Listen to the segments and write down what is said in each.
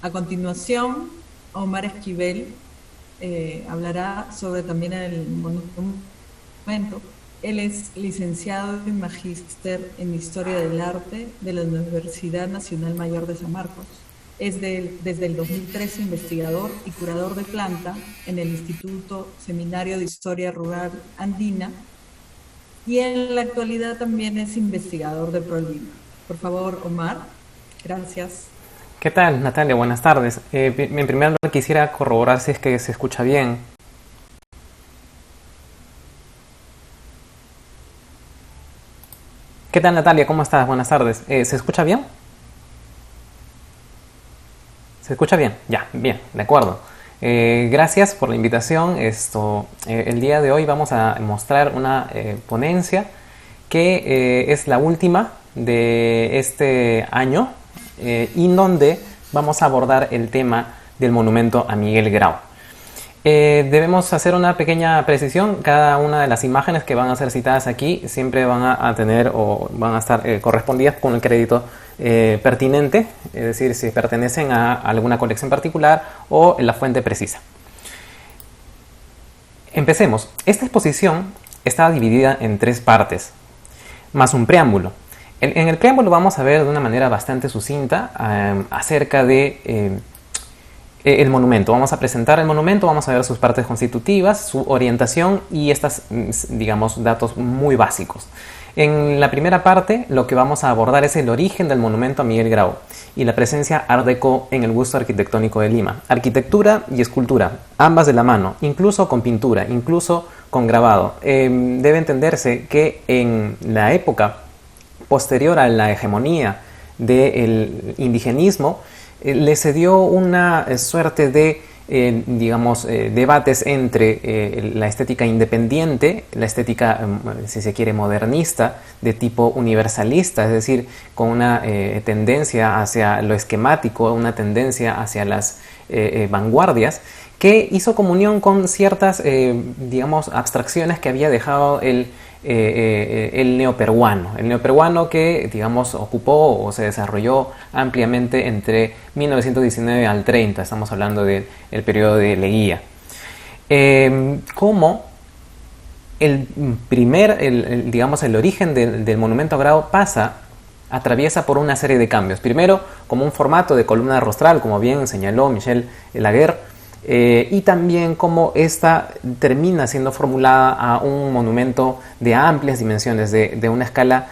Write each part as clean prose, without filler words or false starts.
A continuación, Omar Esquivel hablará sobre también el monumento. Él es licenciado y magíster en Historia del Arte de la Universidad Nacional Mayor de San Marcos. Desde el 2013 investigador y curador de planta en el Instituto Seminario de Historia Rural Andina y en la actualidad también es investigador de ProLima. Por favor, Omar, gracias. ¿Qué tal, Natalia? Buenas tardes. En primer lugar quisiera corroborar si es que se escucha bien. ¿Qué tal, Natalia? ¿Cómo estás? Buenas tardes. ¿Se escucha bien? ¿Se escucha bien? Ya, bien, de acuerdo. Gracias por la invitación. El día de hoy vamos a mostrar una ponencia que es la última de este año y en donde vamos a abordar el tema del monumento a Miguel Grau. Debemos hacer una pequeña precisión. Cada una de las imágenes que van a ser citadas aquí siempre van a tener o van a estar correspondidas con el crédito pertinente, es decir, si pertenecen a alguna colección particular o la fuente precisa. Empecemos. Esta exposición está dividida en tres partes, más un preámbulo. En el preámbulo vamos a ver de una manera bastante sucinta acerca de el monumento. Vamos a presentar el monumento, vamos a ver sus partes constitutivas, su orientación y estos, digamos, datos muy básicos. En la primera parte lo que vamos a abordar es el origen del monumento a Miguel Grau y la presencia Art Deco en el gusto arquitectónico de Lima. Arquitectura y escultura, ambas de la mano, incluso con pintura, incluso con grabado. Debe entenderse que en la época posterior a la hegemonía del indigenismo, le se dio una suerte de, debates entre la estética independiente, la estética, si se quiere, modernista, de tipo universalista, es decir, con una tendencia hacia lo esquemático, una tendencia hacia las vanguardias, que hizo comunión con ciertas, abstracciones que había dejado el neoperuano. El neoperuano que, digamos, ocupó o se desarrolló ampliamente entre 1919 al 30. Estamos hablando del periodo de Leguía. Como el origen del monumento a Grau atraviesa por una serie de cambios. Primero, como un formato de columna rostral, como bien señaló Michel Laguerre, y también como esta termina siendo formulada a un monumento de amplias dimensiones, de una escala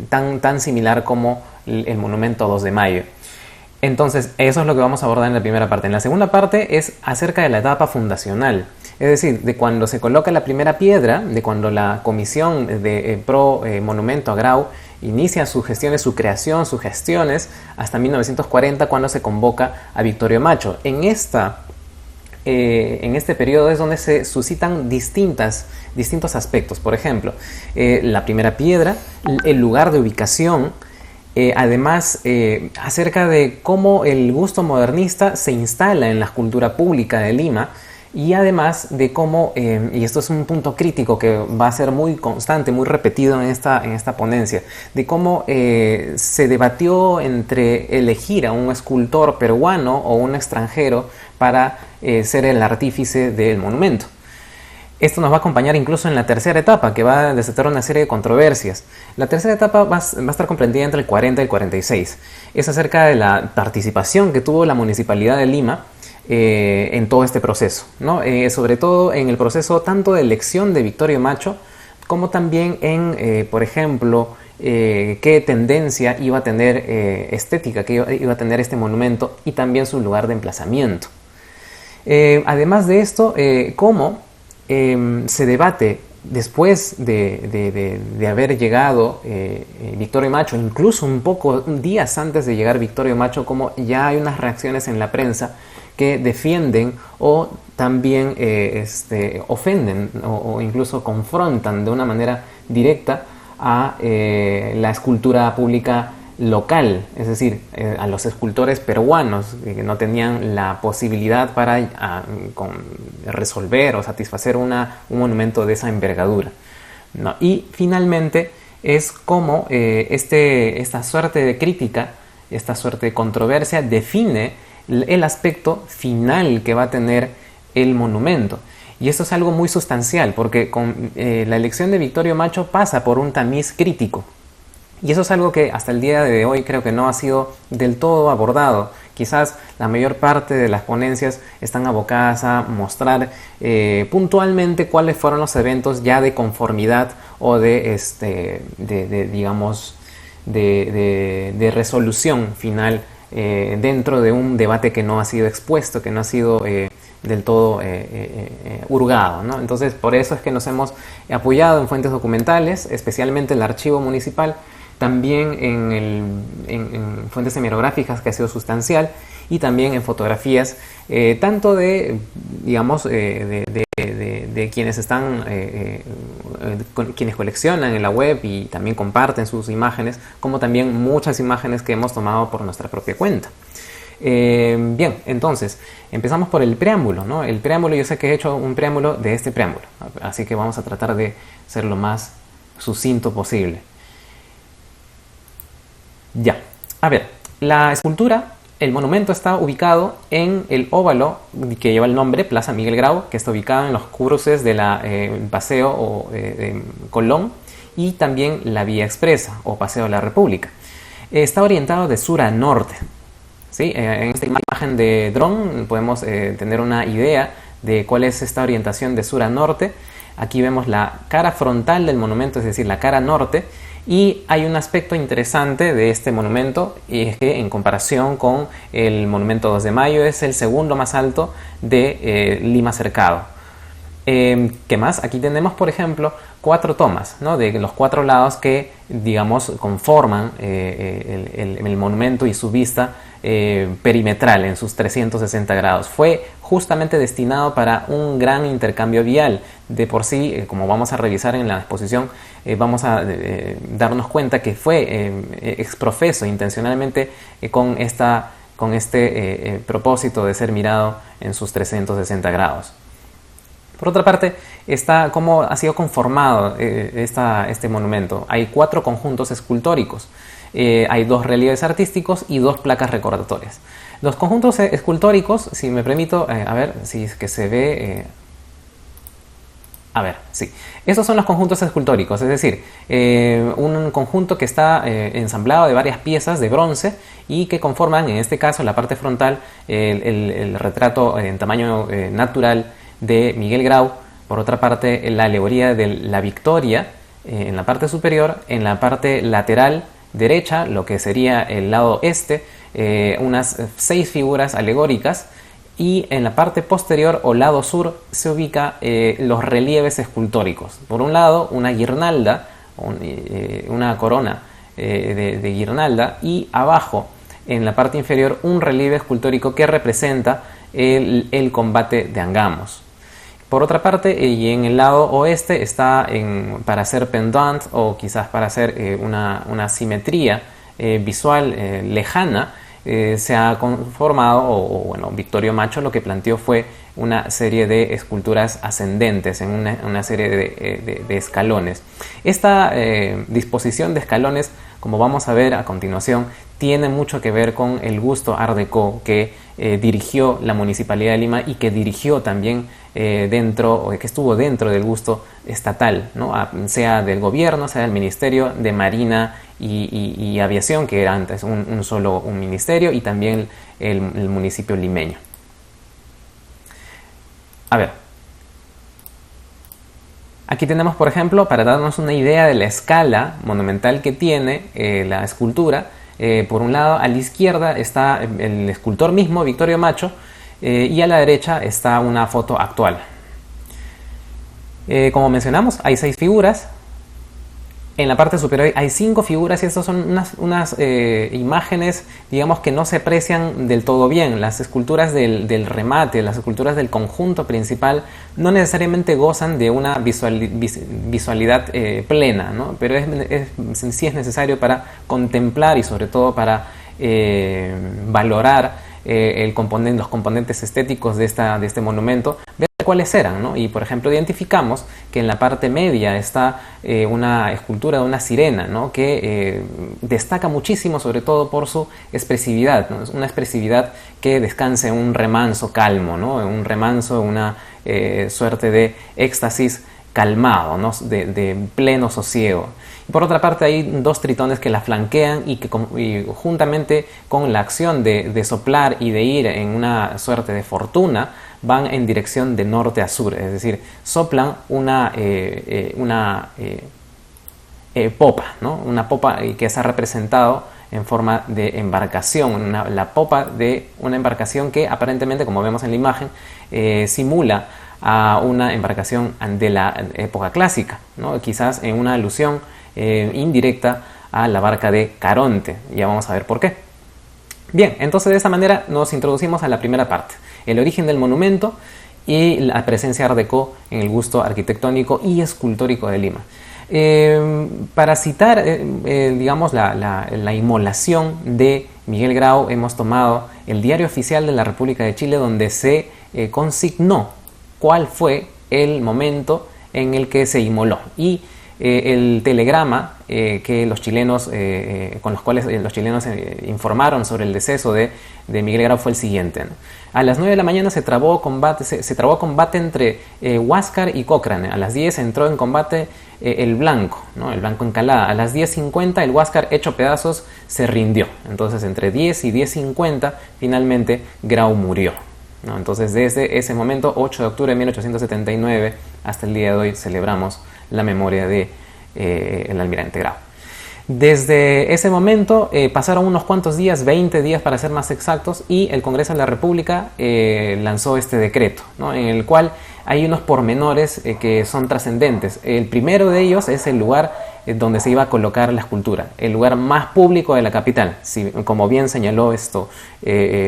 tan similar como el monumento 2 de Mayo. Entonces, eso es lo que vamos a abordar en la primera parte. En la segunda parte es acerca de la etapa fundacional, es decir, de cuando se coloca la primera piedra, de cuando la comisión de pro monumento a Grau inicia sus gestiones, su creación, sus gestiones, hasta 1940, cuando se convoca a Victorio Macho. En este periodo es donde se suscitan distintos aspectos. Por ejemplo, la primera piedra, el lugar de ubicación, además acerca de cómo el gusto modernista se instala en la cultura pública de Lima, y además de cómo, y esto es un punto crítico que va a ser muy constante, muy repetido en esta ponencia, de cómo se debatió entre elegir a un escultor peruano o un extranjero para ser el artífice del monumento. Esto nos va a acompañar incluso en la tercera etapa, que va a desatar una serie de controversias. La tercera etapa va a estar comprendida entre el 40 y el 46. Es acerca de la participación que tuvo la Municipalidad de Lima en todo este proceso, ¿no? Sobre todo en el proceso tanto de elección de Victorio Macho, como también en, por ejemplo, qué tendencia iba a tener estética, que iba a tener este monumento y también su lugar de emplazamiento. Además de esto, cómo se debate después de haber llegado Victorio Macho, incluso días antes de llegar Victorio Macho, como ya hay unas reacciones en la prensa que defienden o también ofenden o incluso confrontan de una manera directa a la escultura pública local, es decir, a los escultores peruanos que no tenían la posibilidad para resolver o satisfacer un monumento de esa envergadura, ¿no? Y finalmente es como esta suerte de crítica esta suerte de controversia define el aspecto final que va a tener el monumento. Y esto es algo muy sustancial, porque con la elección de Victorio Macho pasa por un tamiz crítico. Y eso es algo que hasta el día de hoy creo que no ha sido del todo abordado. Quizás la mayor parte de las ponencias están abocadas a mostrar puntualmente cuáles fueron los eventos ya de conformidad o de resolución final dentro de un debate que no ha sido expuesto, que no ha sido del todo hurgado, ¿no? Entonces, por eso es que nos hemos apoyado en fuentes documentales, especialmente el archivo municipal, también en fuentes hemerográficas, que ha sido sustancial, y también en fotografías, tanto de quienes están, quienes coleccionan en la web y también comparten sus imágenes, como también muchas imágenes que hemos tomado por nuestra propia cuenta. Bien, entonces, empezamos por el preámbulo, ¿no? El preámbulo, yo sé que he hecho un preámbulo de este preámbulo, así que vamos a tratar de ser lo más sucinto posible. Ya, a ver, la escultura, el monumento está ubicado en el óvalo que lleva el nombre Plaza Miguel Grau, que está ubicado en los cruces de la Paseo Colón y también la Vía Expresa o Paseo de la República. Está orientado de sur a norte. ¿Sí? En esta imagen de dron podemos tener una idea de cuál es esta orientación de sur a norte. Aquí vemos la cara frontal del monumento, es decir, la cara norte, y hay un aspecto interesante de este monumento, y es que en comparación con el monumento 2 de Mayo es el segundo más alto de Lima Cercado. ¿Qué más? Aquí tenemos, por ejemplo, 4 tomas, ¿no? De los 4 lados que, digamos, conforman el monumento y su vista perimetral en sus 360 grados. Fue justamente destinado para un gran intercambio vial. De por sí, como vamos a revisar en la exposición, vamos a darnos cuenta que fue exprofeso intencionalmente con este propósito de ser mirado en sus 360 grados. Por otra parte, está cómo ha sido conformado este monumento. Hay 4 conjuntos escultóricos, hay 2 relieves artísticos y 2 placas recordatorias. Los conjuntos escultóricos, si me permito, a ver si es que se ve... A ver, sí. Estos son los conjuntos escultóricos, es decir, un conjunto que está ensamblado de varias piezas de bronce y que conforman, en este caso, la parte frontal, el retrato en tamaño natural de Miguel Grau. Por otra parte, la alegoría de la Victoria en la parte superior. En la parte lateral derecha, lo que sería el lado este, unas 6 figuras alegóricas. Y en la parte posterior o lado sur se ubica los relieves escultóricos. Por un lado, una guirnalda, una corona de guirnalda, y abajo, en la parte inferior, un relieve escultórico que representa el combate de Angamos. Por otra parte, y en el lado oeste está para hacer pendant o quizás para hacer una simetría visual lejana, se ha conformado, Victorio Macho lo que planteó fue una serie de esculturas ascendentes en una serie de escalones. Esta disposición de escalones, como vamos a ver a continuación, tiene mucho que ver con el gusto Art Deco que dirigió la Municipalidad de Lima y que dirigió también que estuvo dentro del gusto estatal, ¿no? Sea del gobierno, sea del Ministerio de Marina y Aviación, que era antes un ministerio, y también el municipio limeño. A ver, aquí tenemos, por ejemplo, para darnos una idea de la escala monumental que tiene la escultura. Por un lado, a la izquierda está el escultor mismo, Victorio Macho, y a la derecha está una foto actual. Como mencionamos, hay 6 figuras. En la parte superior hay 5 figuras, y estas son unas imágenes, digamos, que no se aprecian del todo bien. Las esculturas del remate, las esculturas del conjunto principal, no necesariamente gozan de una visualidad plena, ¿no? Pero sí es necesario para contemplar y sobre todo para valorar los componentes estéticos de este monumento, ver cuáles eran, ¿no? Y por ejemplo identificamos que en la parte media está una escultura de una sirena, ¿no? Que destaca muchísimo, sobre todo por su expresividad, ¿no? Es una expresividad que descansa en un remanso calmo, ¿no? En un remanso, una suerte de éxtasis calmado, ¿no? De pleno sosiego. Y por otra parte hay dos tritones que la flanquean y que juntamente con la acción de soplar y de ir en una suerte de fortuna van en dirección de norte a sur, es decir, soplan una popa, ¿no? Una popa que se ha representado en forma de embarcación, la popa de una embarcación que aparentemente, como vemos en la imagen, simula a una embarcación de la época clásica, ¿no? Quizás en una alusión indirecta a la barca de Caronte. Ya vamos a ver por qué. Bien, entonces de esta manera nos introducimos a la primera parte, el origen del monumento y la presencia Art Deco en el gusto arquitectónico y escultórico de Lima. Para citar, digamos, la inmolación de Miguel Grau, hemos tomado el Diario Oficial de la República de Chile, donde se consignó cuál fue el momento en el que se inmoló, y el telegrama que los chilenos, con los cuales los chilenos informaron sobre el deceso de Miguel Grau fue el siguiente, ¿no? A las 9 de la mañana se trabó combate entre Huáscar y Cochrane. A las 10 entró en combate el Blanco, ¿no? El Blanco Encalada. A las 10:50 el Huáscar, hecho pedazos, se rindió. Entonces entre 10 y 10:50 finalmente Grau murió, ¿no? Entonces desde ese momento, 8 de octubre de 1879, hasta el día de hoy celebramos la memoria de el almirante Grau. Desde ese momento pasaron unos cuantos días, 20 días para ser más exactos, y el Congreso de la República lanzó este decreto, ¿no? En el cual hay unos pormenores que son trascendentes. El primero de ellos es el lugar donde se iba a colocar la escultura, el lugar más público de la capital. Si, como bien señaló esto,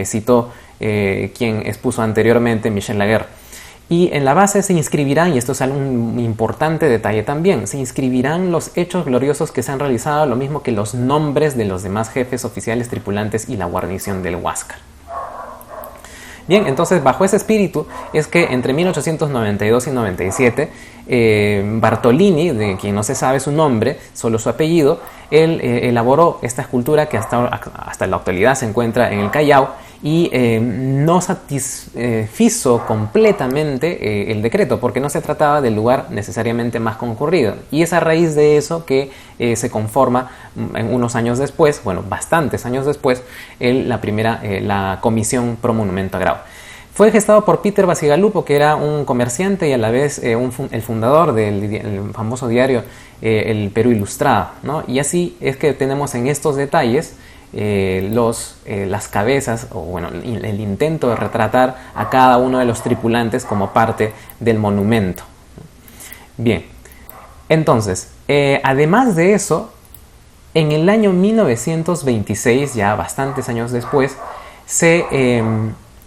citó quien expuso anteriormente, Michel Laguerre. Y en la base se inscribirán, y esto es un importante detalle también, se inscribirán los hechos gloriosos que se han realizado, lo mismo que los nombres de los demás jefes, oficiales, tripulantes y la guarnición del Huáscar. Bien, entonces bajo ese espíritu es que entre 1892 y 97 Bartolini, de quien no se sabe su nombre, solo su apellido, él elaboró esta escultura que hasta la actualidad se encuentra en el Callao, y no satisfizo completamente el decreto, porque no se trataba del lugar necesariamente más concurrido, y es a raíz de eso que se conforma unos años después, bueno, bastantes años después, la Comisión Pro Monumento a Grau. Fue gestado por Peter Bacigalupo, que era un comerciante y a la vez el fundador del famoso diario El Perú Ilustrado, ¿no? Y así es que tenemos en estos detalles las cabezas, o bueno, el intento de retratar a cada uno de los tripulantes como parte del monumento. Bien, entonces, además de eso, en el año 1926, ya bastantes años después, se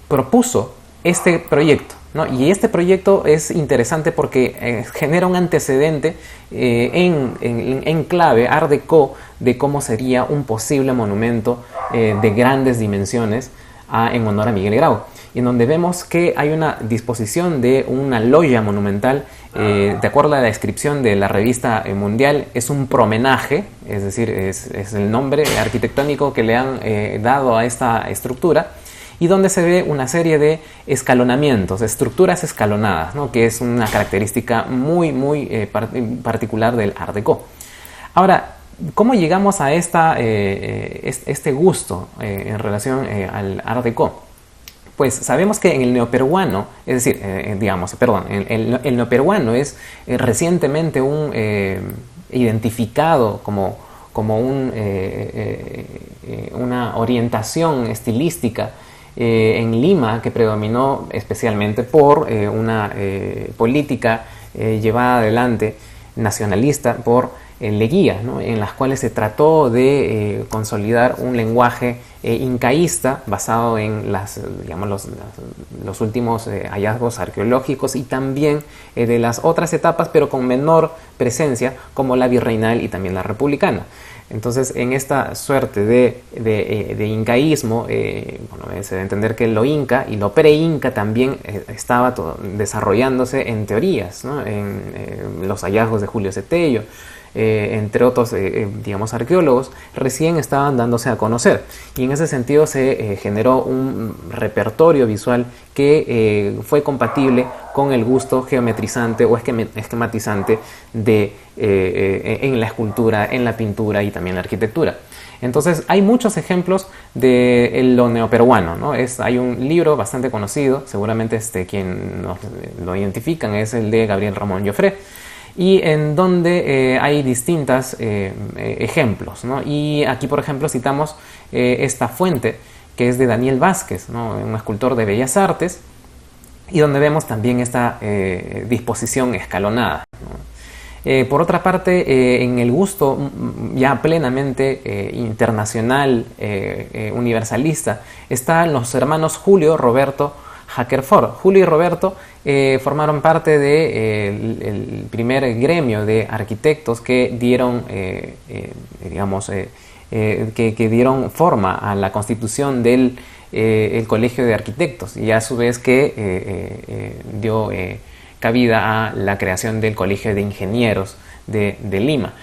propuso este proyecto, ¿no? Y este proyecto es interesante porque genera un antecedente en clave Art Deco de cómo sería un posible monumento de grandes dimensiones en honor a Miguel Grau, y en donde vemos que hay una disposición de una loya monumental, de acuerdo a la descripción de la revista Mundial, es un promenaje, es decir, es el nombre arquitectónico que le han dado a esta estructura, y donde se ve una serie de escalonamientos, estructuras escalonadas, ¿no? Que es una característica muy particular del Art Deco. Ahora, ¿cómo llegamos a este gusto en relación al Art Deco? Pues sabemos que en el neoperuano, es decir, el neoperuano es recientemente identificado como una orientación estilística en Lima, que predominó especialmente por una política llevada adelante nacionalista por Leguía, ¿no? En las cuales se trató de consolidar un lenguaje incaísta basado en los últimos hallazgos arqueológicos, y también de las otras etapas, pero con menor presencia, como la virreinal y también la republicana. Entonces, en esta suerte de incaísmo, bueno, se debe entender que lo inca y lo pre-inca también estaba desarrollándose en teorías, ¿no? En los hallazgos de Julio Cetello, entre otros, digamos, arqueólogos, recién estaban dándose a conocer. Y en ese sentido se generó un repertorio visual que fue compatible con el gusto geometrizante o esquematizante en la escultura, en la pintura y también la arquitectura. Entonces hay muchos ejemplos de lo neoperuano, ¿no? Hay un libro bastante conocido, seguramente quien lo identifican es el de Gabriel Ramón Joffre, y en donde hay distintos ejemplos, ¿no? Y aquí, por ejemplo, citamos esta fuente que es de Daniel Vázquez, ¿no? Un escultor de Bellas Artes, y donde vemos también esta disposición escalonada, ¿no? Por otra parte, en el gusto ya plenamente internacional, universalista, están los hermanos Julio Roberto Hackerford. Julio y Roberto formaron parte del primer gremio de arquitectos que dieron, que dieron forma a la constitución del el Colegio de Arquitectos, y a su vez que dio cabida a la creación del Colegio de Ingenieros de Lima.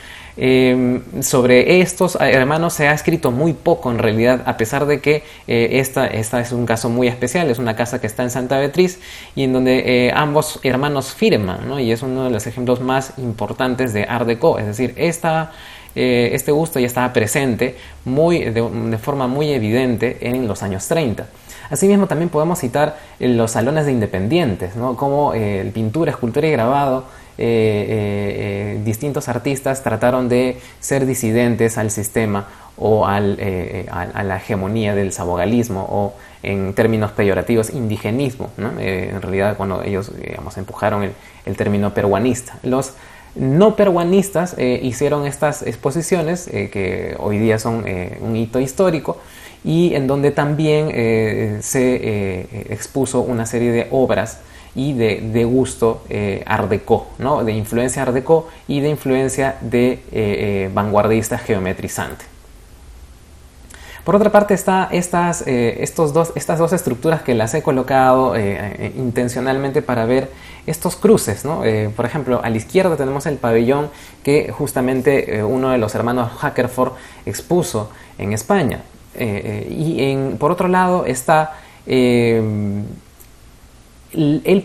Sobre estos hermanos se ha escrito muy poco en realidad, a pesar de que esta es un caso muy especial. Es una casa que está en Santa Beatriz y en donde ambos hermanos firman, ¿no? Y es uno de los ejemplos más importantes de Art Deco, es decir, este gusto ya estaba presente de forma muy evidente en los años 30. Asimismo, también podemos citar los salones de independientes, ¿no? Como pintura, escultura y grabado, distintos artistas trataron de ser disidentes al sistema o a la hegemonía del sabogalismo, o en términos peyorativos, indigenismo, ¿no? En realidad, cuando ellos, digamos, empujaron el término peruanista. Los no peruanistas hicieron estas exposiciones que hoy día son un hito histórico, y en donde también se expuso una serie de obras y de gusto Art Deco, ¿no? De influencia Art Deco y de influencia de vanguardista geometrizante. Por otra parte está estas dos estructuras que las he colocado intencionalmente para ver estos cruces, ¿no? Por ejemplo, a la izquierda tenemos el pabellón que justamente uno de los hermanos Hackerford expuso en España. Por otro lado está el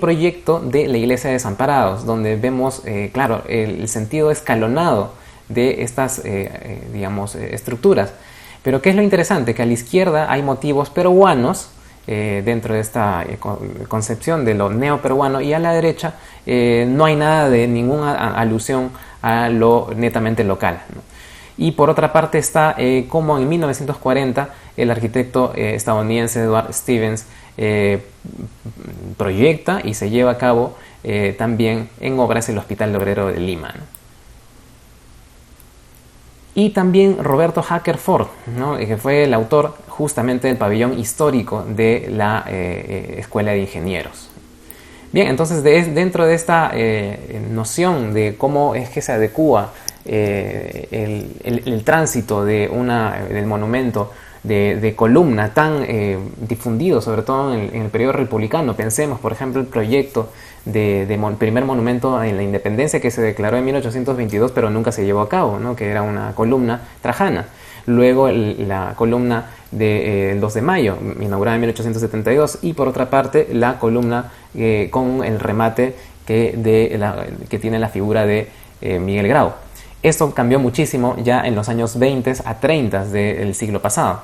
proyecto de la Iglesia de Desamparados, donde vemos, claro, el sentido escalonado de estas, estructuras. Pero ¿qué es lo interesante? Que a la izquierda hay motivos peruanos dentro de esta concepción de lo neoperuano, y a la derecha no hay nada de ninguna alusión a lo netamente local, ¿no? Y por otra parte está como en 1940 el arquitecto estadounidense Edward Stevens proyecta y se lleva a cabo también en obras el Hospital Obrero de Lima, ¿no? Y también Roberto Hackerford, ¿no? Que fue el autor justamente del pabellón histórico de la Escuela de Ingenieros. Bien, entonces dentro de esta noción de cómo es que se adecúa el tránsito del monumento de columna tan difundido, sobre todo en el periodo republicano. Pensemos, por ejemplo, el proyecto primer monumento en la independencia, que se declaró en 1822 pero nunca se llevó a cabo, ¿no? Que era una columna trajana. Luego la columna del 2 de mayo, inaugurada en 1872, y por otra parte la columna con el remate que tiene la figura de Miguel Grau. Esto cambió muchísimo ya en los años 20 a 30 del siglo pasado.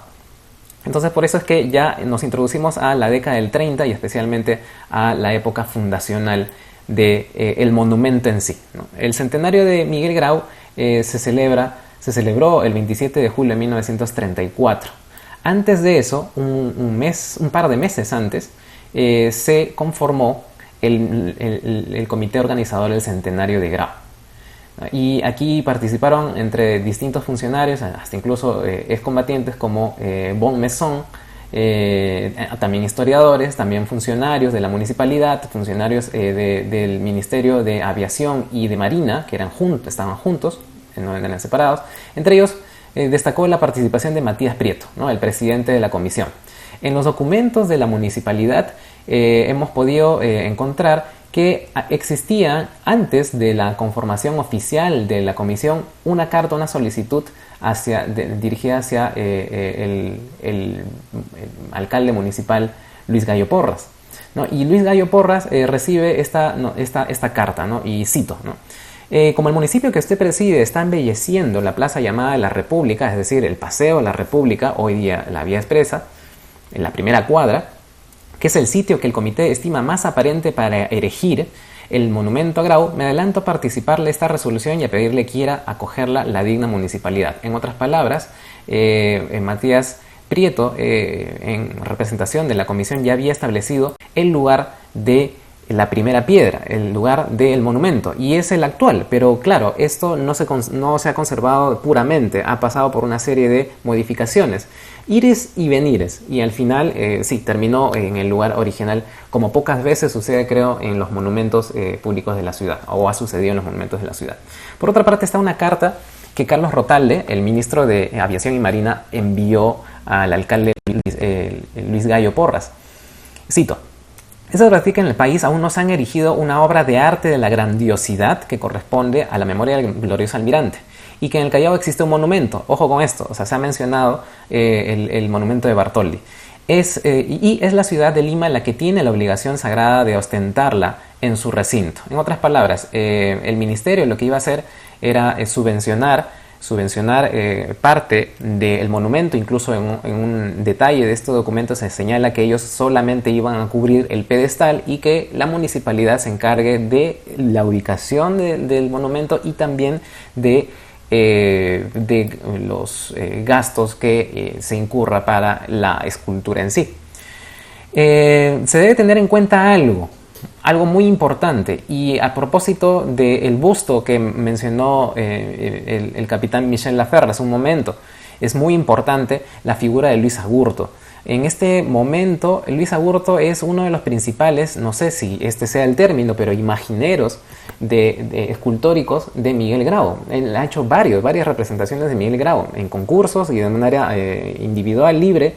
Entonces, por eso es que ya nos introducimos a la década del 30 y especialmente a la época fundacional del monumento en sí, ¿no? El centenario de Miguel Grau se celebró el 27 de julio de 1934. Antes de eso, un par de meses antes, se conformó el comité organizador del centenario de Grau. Y aquí participaron entre distintos funcionarios, hasta incluso excombatientes como Bon Messon, también historiadores, también funcionarios de la municipalidad, funcionarios del Ministerio de Aviación y de Marina, que estaban juntos, no eran separados. Entre ellos destacó la participación de Matías Prieto, ¿no?, el presidente de la comisión. En los documentos de la municipalidad hemos podido encontrar que existía, antes de la conformación oficial de la comisión, una carta, una solicitud dirigida hacia el alcalde municipal Luis Gallo Porras, ¿no? Y Luis Gallo Porras recibe esta carta, ¿no? Y cito, ¿no? Como el municipio que usted preside está embelleciendo la plaza llamada La República, es decir, el Paseo de la República, hoy día la Vía Expresa, en la primera cuadra, que es el sitio que el comité estima más aparente para erigir el monumento a Grau, me adelanto a participarle esta resolución y a pedirle quiera acogerla la digna municipalidad. En otras palabras, Matías Prieto, en representación de la comisión, ya había establecido el lugar de la primera piedra, el lugar del monumento, y es el actual, pero claro, esto no se ha conservado puramente, ha pasado por una serie de modificaciones, ires y venires, y al final sí, terminó en el lugar original, como pocas veces sucede, creo, en los monumentos públicos de la ciudad, o ha sucedido en los monumentos de la ciudad. Por otra parte está una carta que Carlos Rotalde, el ministro de Aviación y Marina, envió al alcalde Luis Gallo Porras. Cito: esa práctica en el país aún no se han erigido una obra de arte de la grandiosidad que corresponde a la memoria del glorioso almirante, y que en el Callao existe un monumento. Ojo con esto, o sea, se ha mencionado el monumento de Bartoldi. Y es la ciudad de Lima la que tiene la obligación sagrada de ostentarla en su recinto. En otras palabras, el ministerio lo que iba a hacer era subvencionar parte del monumento. Incluso en un detalle de este documento se señala que ellos solamente iban a cubrir el pedestal y que la municipalidad se encargue de la ubicación del monumento y también de los gastos que se incurra para la escultura en sí. Se debe tener en cuenta algo muy importante, y a propósito del busto que mencionó el capitán Michel Laferre hace un momento, es muy importante la figura de Luis Agurto. En este momento, Luis Agurto es uno de los principales, no sé si este sea el término, pero imagineros escultóricos de Miguel Grau. Él ha hecho varias representaciones de Miguel Grau en concursos y de manera individual, libre,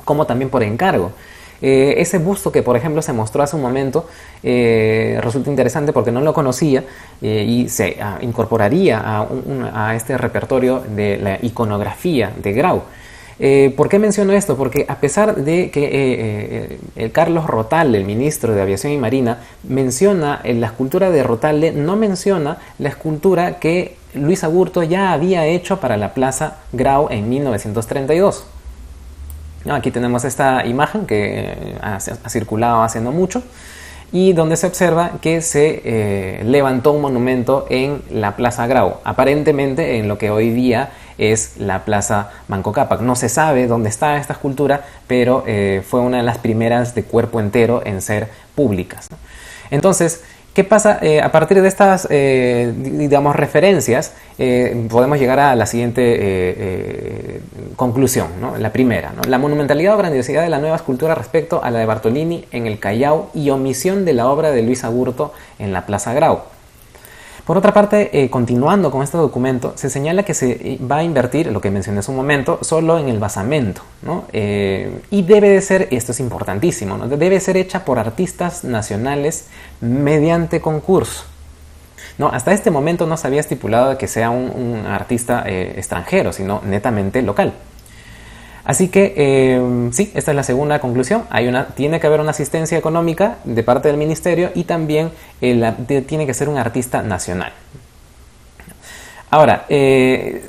como también por encargo. Ese busto que, por ejemplo, se mostró hace un momento resulta interesante porque no lo conocía, y se incorporaría a este repertorio de la iconografía de Grau. ¿Por qué menciono esto? Porque a pesar de que el Carlos Rotalde, el ministro de Aviación y Marina, menciona la escultura de Rotalde, no menciona la escultura que Luis Agurto ya había hecho para la Plaza Grau en 1932. Aquí tenemos esta imagen que ha circulado hace no mucho, y donde se observa que se levantó un monumento en la Plaza Grau, aparentemente en lo que hoy día es la Plaza Manco Cápac. No se sabe dónde está esta escultura, pero fue una de las primeras de cuerpo entero en ser públicas. Entonces, ¿qué pasa? A partir de estas, digamos, referencias, podemos llegar a la siguiente conclusión, ¿no? La primera, ¿no? La monumentalidad o grandiosidad de la nueva escultura respecto a la de Bartolini en el Callao y omisión de la obra de Luis Agurto en la Plaza Grau. Por otra parte, continuando con este documento, se señala que se va a invertir, lo que mencioné hace un momento, solo en el basamento, ¿no? Y debe de ser, esto es importantísimo, ¿no? Debe ser hecha por artistas nacionales mediante concurso, ¿no? Hasta este momento no se había estipulado que sea un artista extranjero, sino netamente local. Así que sí, esta es la segunda conclusión. Tiene que haber una asistencia económica de parte del ministerio, y también tiene que ser un artista nacional. Ahora,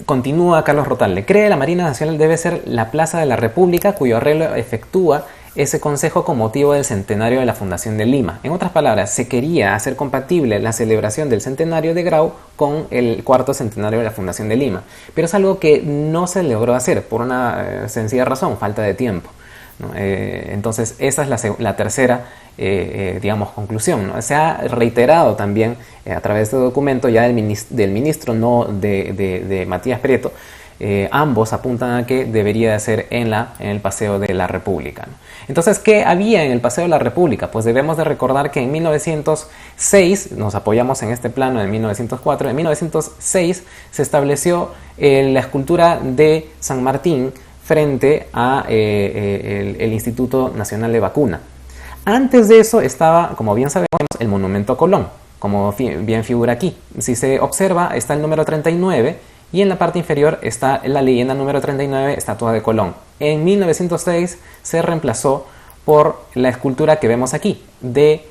continúa Carlos Rotalde. Cree la Marina Nacional debe ser la Plaza de la República, cuyo arreglo efectúa ese consejo con motivo del centenario de la Fundación de Lima. En otras palabras, se quería hacer compatible la celebración del centenario de Grau con el cuarto centenario de la Fundación de Lima. Pero es algo que no se logró hacer por una sencilla razón: falta de tiempo, ¿no? Entonces, esa es la tercera, digamos, conclusión, ¿no? Se ha reiterado también a través de este documento ya del ministro, no de Matías Prieto, ambos apuntan a que debería de ser en el Paseo de la República, ¿no? Entonces, ¿qué había en el Paseo de la República? Pues debemos de recordar que en 1906, nos apoyamos en este plano de 1904, en 1906 se estableció la escultura de San Martín frente a el Instituto Nacional de Vacuna. Antes de eso estaba, como bien sabemos, el monumento a Colón, como bien figura aquí. Si se observa, está el número 39 y en la parte inferior está la leyenda número 39, estatua de Colón. En 1906 se reemplazó por la escultura que vemos aquí, de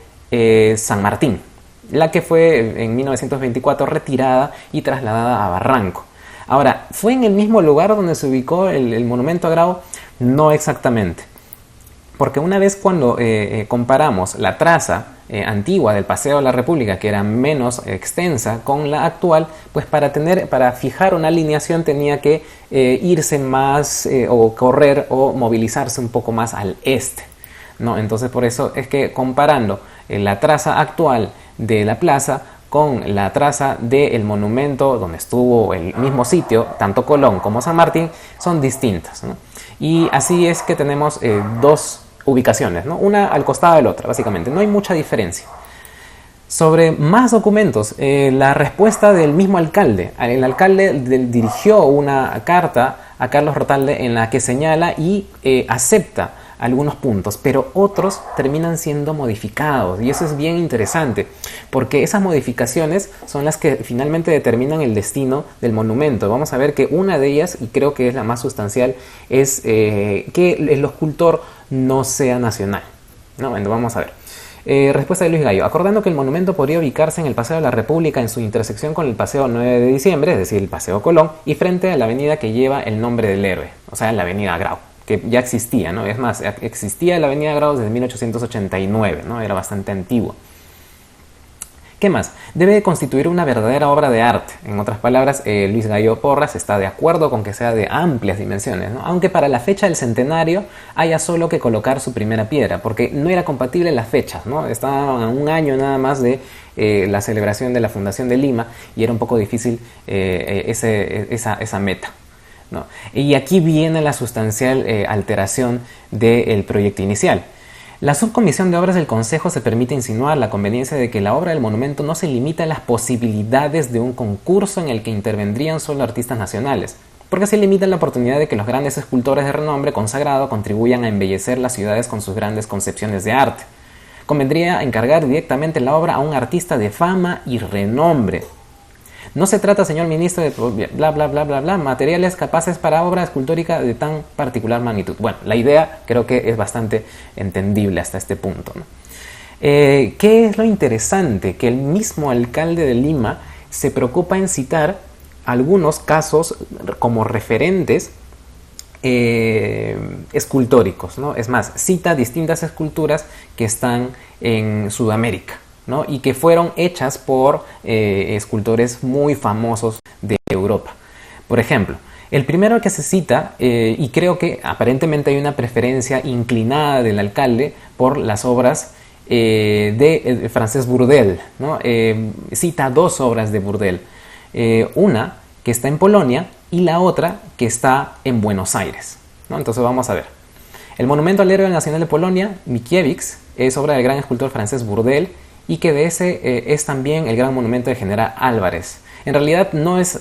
San Martín, la que fue en 1924 retirada y trasladada a Barranco. Ahora, ¿fue en el mismo lugar donde se ubicó el monumento a Grau? No exactamente. Porque una vez cuando comparamos la traza antigua del Paseo de la República, que era menos extensa, con la actual, pues para fijar una alineación tenía que irse más o correr o movilizarse un poco más al este, ¿no? Entonces por eso es que comparando la traza actual de la plaza con la traza del monumento donde estuvo el mismo sitio, tanto Colón como San Martín, son distintas, ¿no? Y así es que tenemos dos ubicaciones, ¿no? Una al costado de la otra, básicamente. No hay mucha diferencia. Sobre más documentos, la respuesta del mismo alcalde. El alcalde dirigió una carta a Carlos Rotalde en la que señala y acepta algunos puntos, pero otros terminan siendo modificados, y eso es bien interesante, porque esas modificaciones son las que finalmente determinan el destino del monumento. Vamos a ver que una de ellas, y creo que es la más sustancial, es que el escultor no sea nacional, ¿no? Bueno, vamos a ver. Respuesta de Luis Gallo. Acordando que el monumento podría ubicarse en el Paseo de la República en su intersección con el Paseo 9 de diciembre, es decir, el Paseo Colón, y frente a la avenida que lleva el nombre del héroe, o sea, la avenida Grau, que ya existía, ¿no? Es más, existía la avenida Grau desde 1889, ¿no? Era bastante antiguo. ¿Qué más? Debe constituir una verdadera obra de arte. En otras palabras, Luis Gallo Porras está de acuerdo con que sea de amplias dimensiones, ¿no? Aunque para la fecha del centenario haya solo que colocar su primera piedra, porque no era compatible las fechas, ¿no? Estaban a un año nada más de la celebración de la fundación de Lima y era un poco difícil esa meta, ¿no? Y aquí viene la sustancial alteración del proyecto inicial. La subcomisión de obras del Consejo se permite insinuar la conveniencia de que la obra del monumento no se limita a las posibilidades de un concurso en el que intervendrían solo artistas nacionales, porque se limita la oportunidad de que los grandes escultores de renombre consagrado contribuyan a embellecer las ciudades con sus grandes concepciones de arte. Convendría encargar directamente la obra a un artista de fama y renombre. No se trata, señor ministro, de bla, bla, bla, bla, bla, materiales capaces para obra escultórica de tan particular magnitud. Bueno, la idea creo que es bastante entendible hasta este punto, ¿no? ¿Qué es lo interesante? Que el mismo alcalde de Lima se preocupa en citar algunos casos como referentes escultóricos, ¿no? Es más, cita distintas esculturas que están en Sudamérica, ¿no? Y que fueron hechas por escultores muy famosos de Europa. Por ejemplo, el primero que se cita, y creo que aparentemente hay una preferencia inclinada del alcalde por las obras de Francesc Burdel, ¿no? Cita dos obras de Burdel, una que está en Polonia y la otra que está en Buenos Aires, ¿no? Entonces vamos a ver. El monumento al héroe nacional de Polonia, Mickiewicz, es obra del gran escultor Francesc Burdel, y que de ese es también el gran monumento de General Álvarez. En realidad no es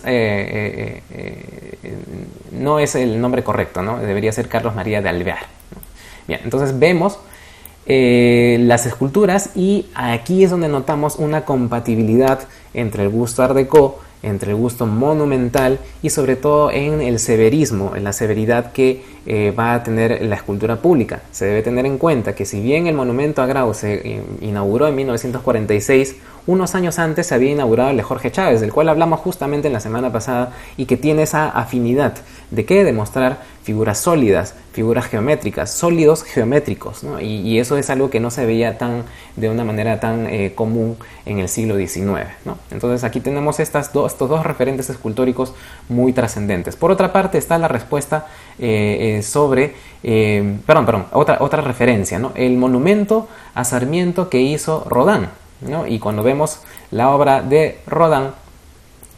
el nombre correcto, ¿no? Debería ser Carlos María de Alvear, ¿no? Bien, entonces vemos las esculturas y aquí es donde notamos una compatibilidad entre el gusto art déco, entre el gusto monumental y sobre todo en el severismo, en la severidad que va a tener la escultura pública. Se debe tener en cuenta que si bien el monumento a Grau se inauguró en 1946, unos años antes se había inaugurado el de Jorge Chávez, del cual hablamos justamente en la semana pasada y que tiene esa afinidad de que demostrar figuras sólidas, figuras geométricas, sólidos geométricos, ¿no? Y eso es algo que no se veía de una manera tan común en el siglo XIX, ¿no? Entonces aquí tenemos estos dos referentes escultóricos muy trascendentes. Por otra parte está la respuesta sobre, otra referencia, ¿no? El monumento a Sarmiento que hizo Rodin, ¿no? Y cuando vemos la obra de Rodin,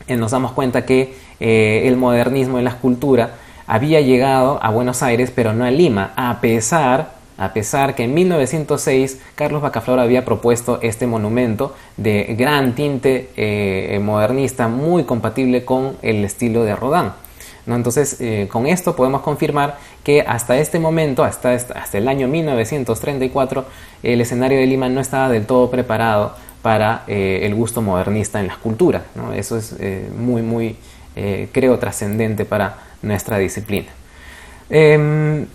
nos damos cuenta que el modernismo en la escultura había llegado a Buenos Aires, pero no a Lima, a pesar que en 1906 Carlos Baccaflor había propuesto este monumento de gran tinte modernista, muy compatible con el estilo de Rodin, ¿no? Entonces, con esto podemos confirmar que hasta este momento, hasta el año 1934, el escenario de Lima no estaba del todo preparado para el gusto modernista en la escultura, ¿no? Eso es creo, trascendente para nuestra disciplina.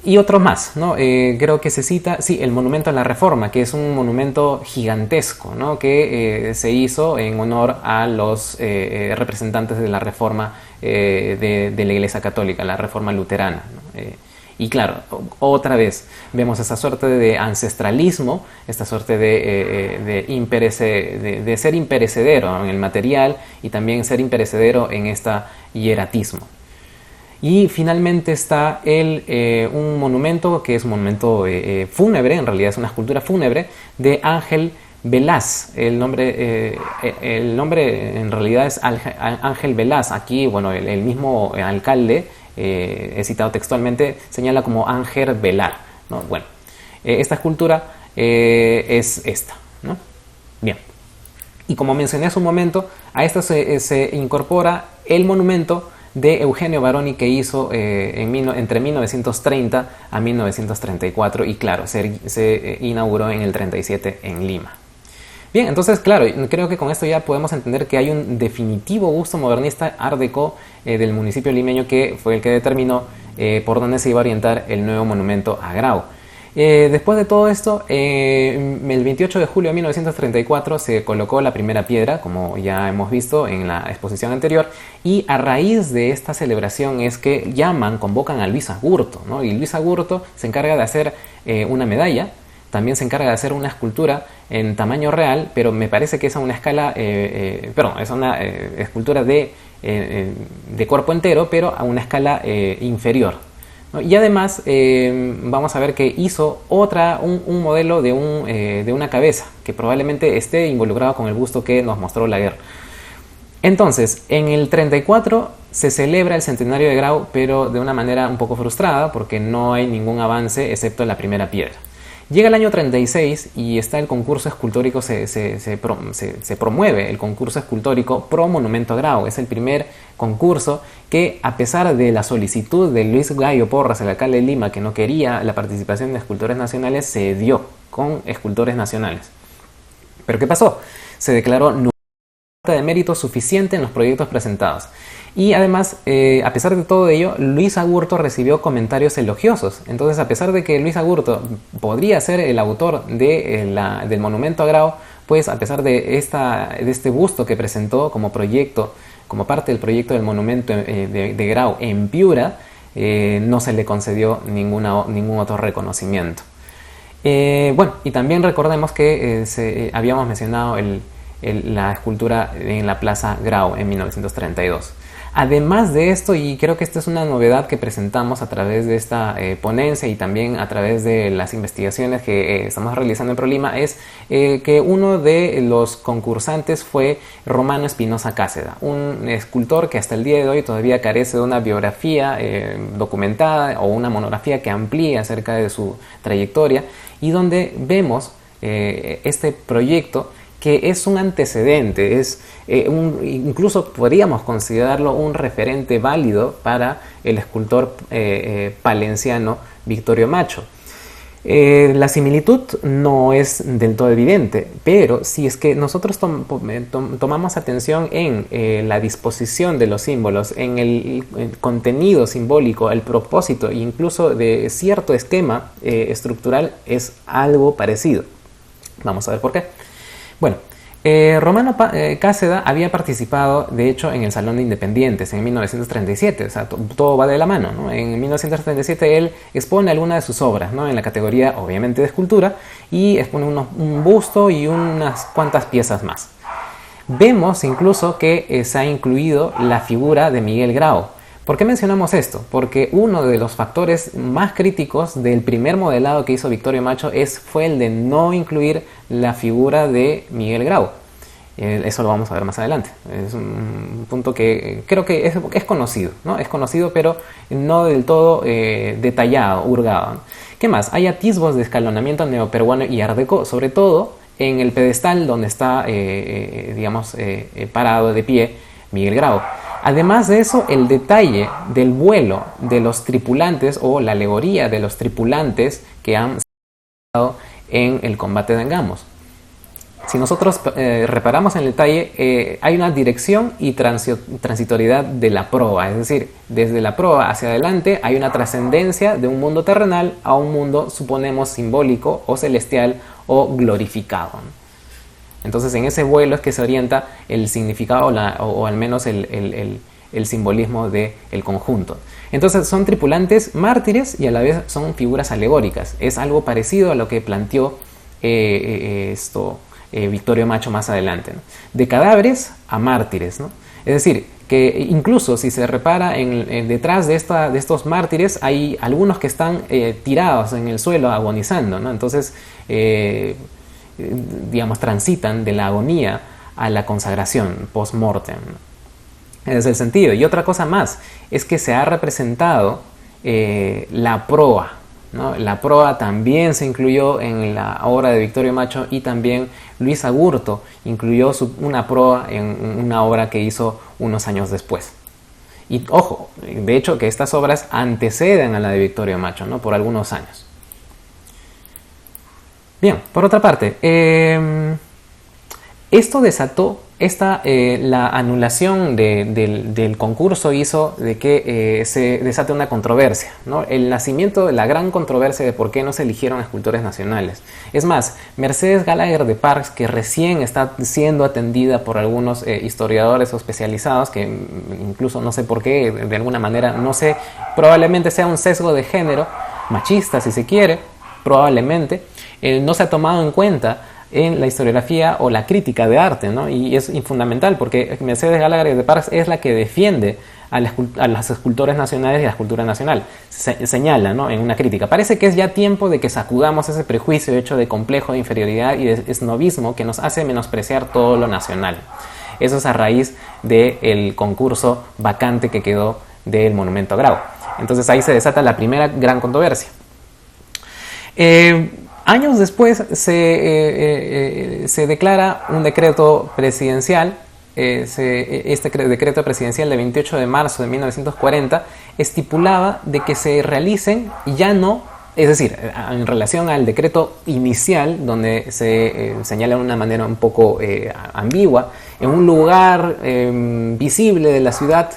Y otro más, ¿no? Creo que se cita, sí, el Monumento a la Reforma, que es un monumento gigantesco, ¿no? Que se hizo en honor a los representantes de la Reforma de la Iglesia Católica, la Reforma luterana, ¿no? Y claro, otra vez vemos esa suerte de ancestralismo, esta suerte de ser imperecedero en el material y también ser imperecedero en este hieratismo. Y finalmente está un monumento que es un monumento fúnebre, en realidad es una escultura fúnebre, de Ángel Velaz. El nombre en realidad es Ángel Velaz. Aquí, bueno, el mismo alcalde, he citado textualmente, señala como Ángel Velar, ¿no? Bueno, esta escultura es esta, ¿no? Bien. Y como mencioné hace un momento, a esto se incorpora el monumento de Eugenio Baroni que hizo entre 1930 a 1934 y claro, se inauguró en el 37 en Lima. Bien, entonces claro, creo que con esto ya podemos entender que hay un definitivo gusto modernista Art Deco del municipio limeño que fue el que determinó por dónde se iba a orientar el nuevo monumento a Grau. Después de todo esto, el 28 de julio de 1934 se colocó la primera piedra, como ya hemos visto en la exposición anterior, y a raíz de esta celebración es que convocan a Luis Agurto, ¿no? Y Luis Agurto se encarga de hacer una medalla, también se encarga de hacer una escultura en tamaño real, pero me parece que es a una escala, es una escultura de cuerpo entero, pero a una escala inferior, ¿no? Y además vamos a ver que hizo un modelo de una cabeza que probablemente esté involucrado con el busto que nos mostró Laguerre. Entonces, en el 34 se celebra el centenario de Grau, pero de una manera un poco frustrada porque no hay ningún avance excepto la primera piedra. Llega el año 36 y está el concurso escultórico, se promueve el concurso escultórico Pro Monumento a Grau. Es el primer concurso que, a pesar de la solicitud de Luis Gallo Porras, el alcalde de Lima, que no quería la participación de escultores nacionales, se dio con escultores nacionales. ¿Pero qué pasó? Se declaró falta de mérito suficiente en los proyectos presentados. Y además, a pesar de todo ello, Luis Agurto recibió comentarios elogiosos. Entonces, a pesar de que Luis Agurto podría ser el autor del monumento a Grau, pues a pesar de este busto que presentó como proyecto, como parte del proyecto del monumento de Grau en Piura, no se le concedió ningún otro reconocimiento. Bueno, y también recordemos que habíamos mencionado la escultura en la Plaza Grau en 1932. Además de esto, y creo que esta es una novedad que presentamos a través de esta ponencia y también a través de las investigaciones que estamos realizando en ProLima, es que uno de los concursantes fue Romano Espinosa Cáceda, un escultor que hasta el día de hoy todavía carece de una biografía documentada o una monografía que amplíe acerca de su trayectoria, y donde vemos este proyecto que es un antecedente, incluso podríamos considerarlo un referente válido para el escultor palenciano Victorio Macho. La similitud no es del todo evidente, pero si es que nosotros tomamos atención en la disposición de los símbolos, en el contenido simbólico, el propósito e incluso de cierto esquema estructural, es algo parecido. Vamos a ver por qué. Bueno, Romano Cáceda había participado, de hecho, en el Salón de Independientes en 1937, o sea, todo va de la mano, ¿no? En 1937 él expone algunas de sus obras, ¿no? En la categoría, obviamente, de escultura, y expone un busto y unas cuantas piezas más. Vemos incluso que se ha incluido la figura de Miguel Grau. ¿Por qué mencionamos esto? Porque uno de los factores más críticos del primer modelado que hizo Victorio Macho fue el de no incluir la figura de Miguel Grau. Eso lo vamos a ver más adelante. Es un punto que creo que es conocido, ¿no? Es conocido, pero no del todo detallado, hurgado, ¿no? ¿Qué más? Hay atisbos de escalonamiento neoperuano y art déco, sobre todo en el pedestal donde está, parado de pie Miguel Grau. Además de eso, el detalle del vuelo de los tripulantes o la alegoría de los tripulantes que han estado en el combate de Angamos. Si nosotros reparamos en el detalle, hay una dirección y transitoriedad de la proa, es decir, desde la proa hacia adelante hay una trascendencia de un mundo terrenal a un mundo, suponemos, simbólico o celestial o glorificado. Entonces en ese vuelo es que se orienta el significado o al menos el simbolismo del conjunto. Entonces son tripulantes mártires y a la vez son figuras alegóricas. Es algo parecido a lo que planteó Victorio Macho más adelante, ¿no? De cadáveres a mártires, ¿no? Es decir, que incluso si se repara detrás de estos mártires hay algunos que están tirados en el suelo agonizando, ¿no? Entonces transitan de la agonía a la consagración post-mortem, ¿no? Ese es el sentido. Y otra cosa más es que se ha representado la proa, ¿no? La proa también se incluyó en la obra de Victorio Macho y también Luis Agurto incluyó una proa en una obra que hizo unos años después. Y ojo, de hecho que estas obras anteceden a la de Victorio Macho, ¿no? Por algunos años. Bien, por otra parte, esto desató, la anulación del concurso hizo de que se desate una controversia, ¿no? El nacimiento de la gran controversia de por qué no se eligieron escultores nacionales. Es más, Mercedes Gallagher de Parks, que recién está siendo atendida por algunos historiadores o especializados, que incluso no sé por qué, de alguna manera, no sé, probablemente sea un sesgo de género, machista si se quiere, probablemente, no se ha tomado en cuenta en la historiografía o la crítica de arte, ¿no? Y es fundamental porque Mercedes Gallagher de Parks es la que defiende a los escultores nacionales y a la escultura nacional. Señala, ¿no? En una crítica. Parece que es ya tiempo de que sacudamos ese prejuicio hecho de complejo de inferioridad y de esnovismo que nos hace menospreciar todo lo nacional. Eso es a raíz del concurso vacante que quedó del Monumento a Grau. Entonces ahí se desata la primera gran controversia. Años después se declara un decreto presidencial, decreto presidencial de 28 de marzo de 1940 estipulaba de que se realicen ya no, es decir, en relación al decreto inicial donde se señala de una manera un poco ambigua, en un lugar visible de la ciudad,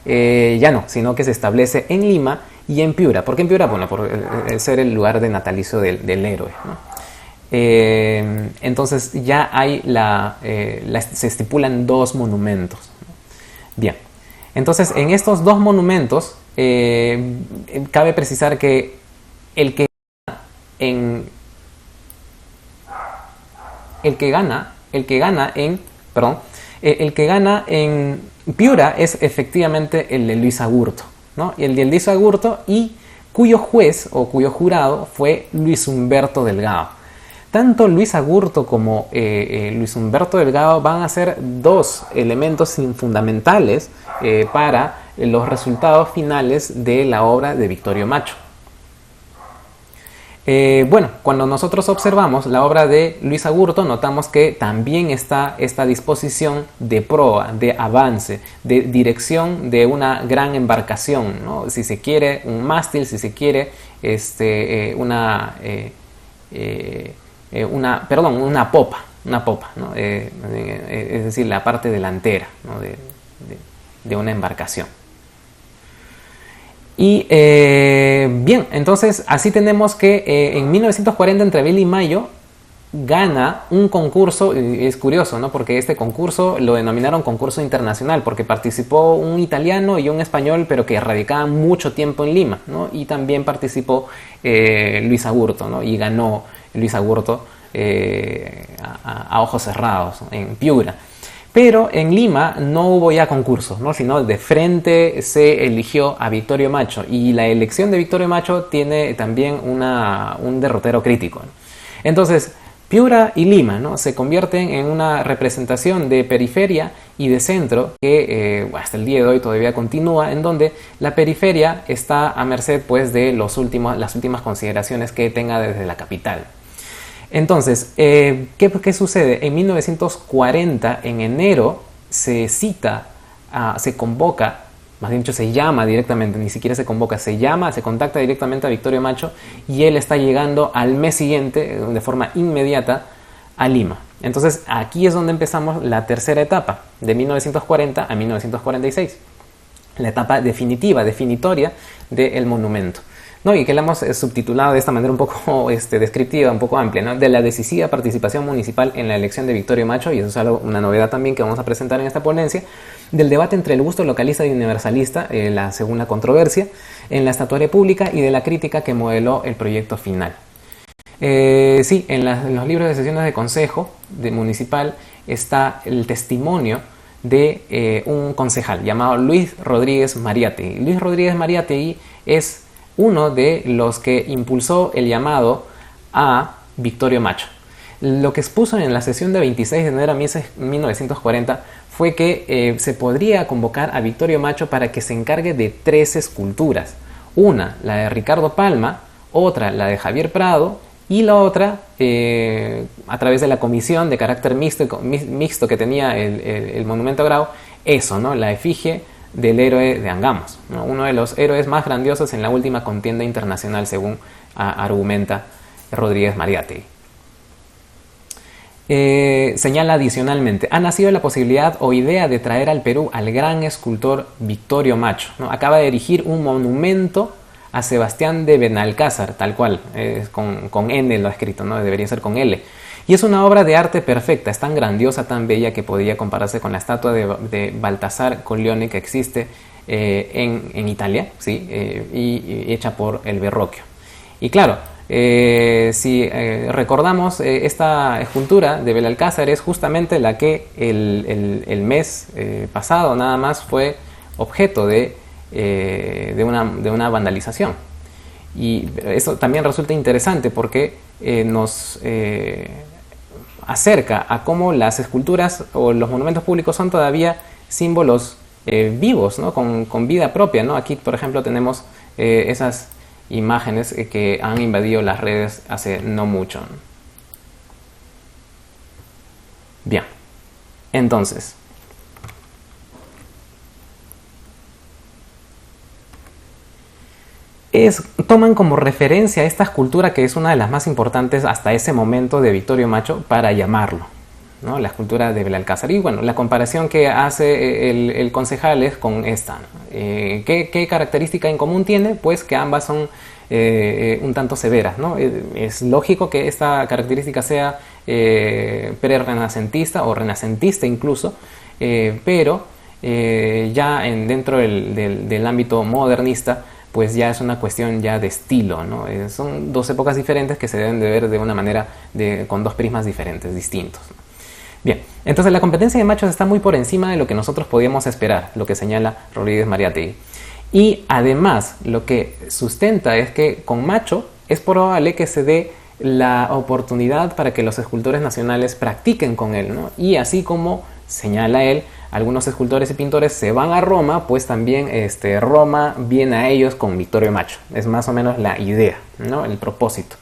ya no, sino que se establece en Lima y en Piura. ¿Por qué en Piura? Bueno, por ser el lugar de natalicio del héroe, ¿no? Entonces ya hay se estipulan dos monumentos. Bien, entonces en estos dos monumentos cabe precisar que el que gana en Piura es efectivamente el de Luis Agurto, ¿no? Y el de Luis Agurto, y cuyo juez o cuyo jurado fue Luis Humberto Delgado. Tanto Luis Agurto como Luis Humberto Delgado van a ser dos elementos fundamentales para los resultados finales de la obra de Victorio Macho. Cuando nosotros observamos la obra de Luis Agurto, notamos que también está esta disposición de proa, de avance, de dirección de una gran embarcación, ¿no? Si se quiere, un mástil, si se quiere, una popa, ¿no? Es decir, la parte delantera, ¿no? de una embarcación. Y bien, entonces así tenemos que en 1940 entre abril y mayo gana un concurso. Es curioso, ¿no? Porque este concurso lo denominaron concurso internacional porque participó un italiano y un español, pero que radicaban mucho tiempo en Lima, ¿no? Y también participó Luis Agurto, ¿no? Y ganó Luis Agurto a ojos cerrados, ¿no? En Piura. Pero en Lima no hubo ya concursos, ¿no? Sino de frente se eligió a Victorio Macho, y la elección de Victorio Macho tiene también un derrotero crítico, ¿no? Entonces, Piura y Lima, ¿no? Se convierten en una representación de periferia y de centro que hasta el día de hoy todavía continúa, en donde la periferia está a merced pues, de las últimas consideraciones que tenga desde la capital. Entonces, ¿qué sucede? En 1940, en enero, se convoca, más bien dicho, se llama directamente, ni siquiera se convoca, se contacta directamente a Victorio Macho y él está llegando al mes siguiente, de forma inmediata, a Lima. Entonces, aquí es donde empezamos la tercera etapa, de 1940 a 1946. La etapa definitoria del monumento, ¿no? Y que la hemos subtitulado de esta manera un poco descriptiva, un poco amplia, ¿no? De la decisiva participación municipal en la elección de Victorio Macho, y eso es una novedad también que vamos a presentar en esta ponencia, del debate entre el gusto localista y universalista, la segunda controversia, en la estatuaria pública y de la crítica que modeló el proyecto final. Sí, en los libros de sesiones de consejo municipal está el testimonio de un concejal llamado Luis Rodríguez Mariátegui. Luis Rodríguez Mariátegui es uno de los que impulsó el llamado a Victorio Macho. Lo que expuso en la sesión de 26 de enero de 1940 fue que se podría convocar a Victorio Macho para que se encargue de 3 esculturas. Una, la de Ricardo Palma, otra, la de Javier Prado, y la otra, a través de la comisión de carácter mixto que tenía el Monumento a Grau, ¿no? La efigie del héroe de Angamos, ¿no? Uno de los héroes más grandiosos en la última contienda internacional, según argumenta Rodríguez Mariátegui. Señala adicionalmente, ha nacido la posibilidad o idea de traer al Perú al gran escultor Victorio Macho, ¿no? Acaba de erigir un monumento a Sebastián de Benalcázar, tal cual, con N lo ha escrito, ¿no? Debería ser con L. Y es una obra de arte perfecta, es tan grandiosa, tan bella, que podría compararse con la estatua de Baltasar Colleoni que existe en Italia, ¿sí? Y hecha por el Verrocchio. Y claro, si recordamos, esta escultura de Benalcázar es justamente la que el mes pasado nada más fue objeto de una vandalización. Y eso también resulta interesante porque nos acerca a cómo las esculturas o los monumentos públicos son todavía símbolos vivos, ¿no? Con vida propia, ¿no? Aquí, por ejemplo, tenemos esas imágenes que han invadido las redes hace no mucho. Bien, entonces, toman como referencia esta escultura, que es una de las más importantes hasta ese momento de Victorio Macho, para llamarlo, ¿no? La escultura de Benalcázar. Y bueno, la comparación que hace el concejal es con esta, ¿no? ¿Qué característica en común tiene? Pues que ambas son un tanto severas, ¿no? Es lógico que esta característica sea pre-renacentista o renacentista incluso, pero ya dentro del ámbito modernista, pues ya es una cuestión ya de estilo, ¿no? Son 2 épocas diferentes que se deben de ver de una manera con 2 prismas diferentes, distintos, ¿no? Bien, entonces la competencia de machos está muy por encima de lo que nosotros podíamos esperar, lo que señala Rodríguez Mariátegui. Y además, lo que sustenta es que con Macho es probable que se dé la oportunidad para que los escultores nacionales practiquen con él, ¿no? Y así como señala él, algunos escultores y pintores se van a Roma, pues también Roma viene a ellos con Victorio Macho. Es más o menos la idea, ¿no? El propósito.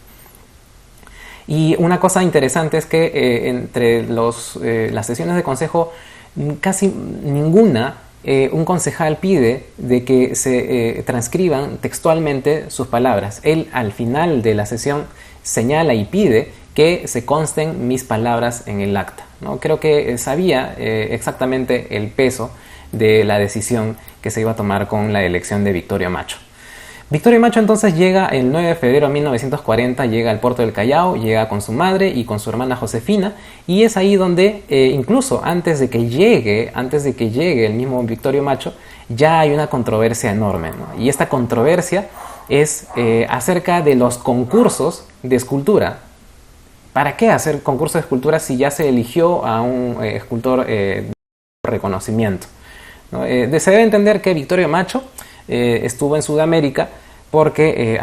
Y una cosa interesante es que entre las sesiones de consejo, casi ninguna, un concejal pide de que se transcriban textualmente sus palabras. Él, al final de la sesión, señala y pide que se consten mis palabras en el acta, ¿no? Creo que sabía exactamente el peso de la decisión que se iba a tomar con la elección de Victorio Macho. Victorio Macho entonces llega el 9 de febrero de 1940, llega al puerto del Callao, llega con su madre y con su hermana Josefina, y es ahí donde incluso antes de que llegue el mismo Victorio Macho, ya hay una controversia enorme, ¿no? Y esta controversia es acerca de los concursos de escultura. ¿Para qué hacer concursos de escultura si ya se eligió a un escultor de reconocimiento, ¿no? Se debe entender que Victorio Macho estuvo en Sudamérica porque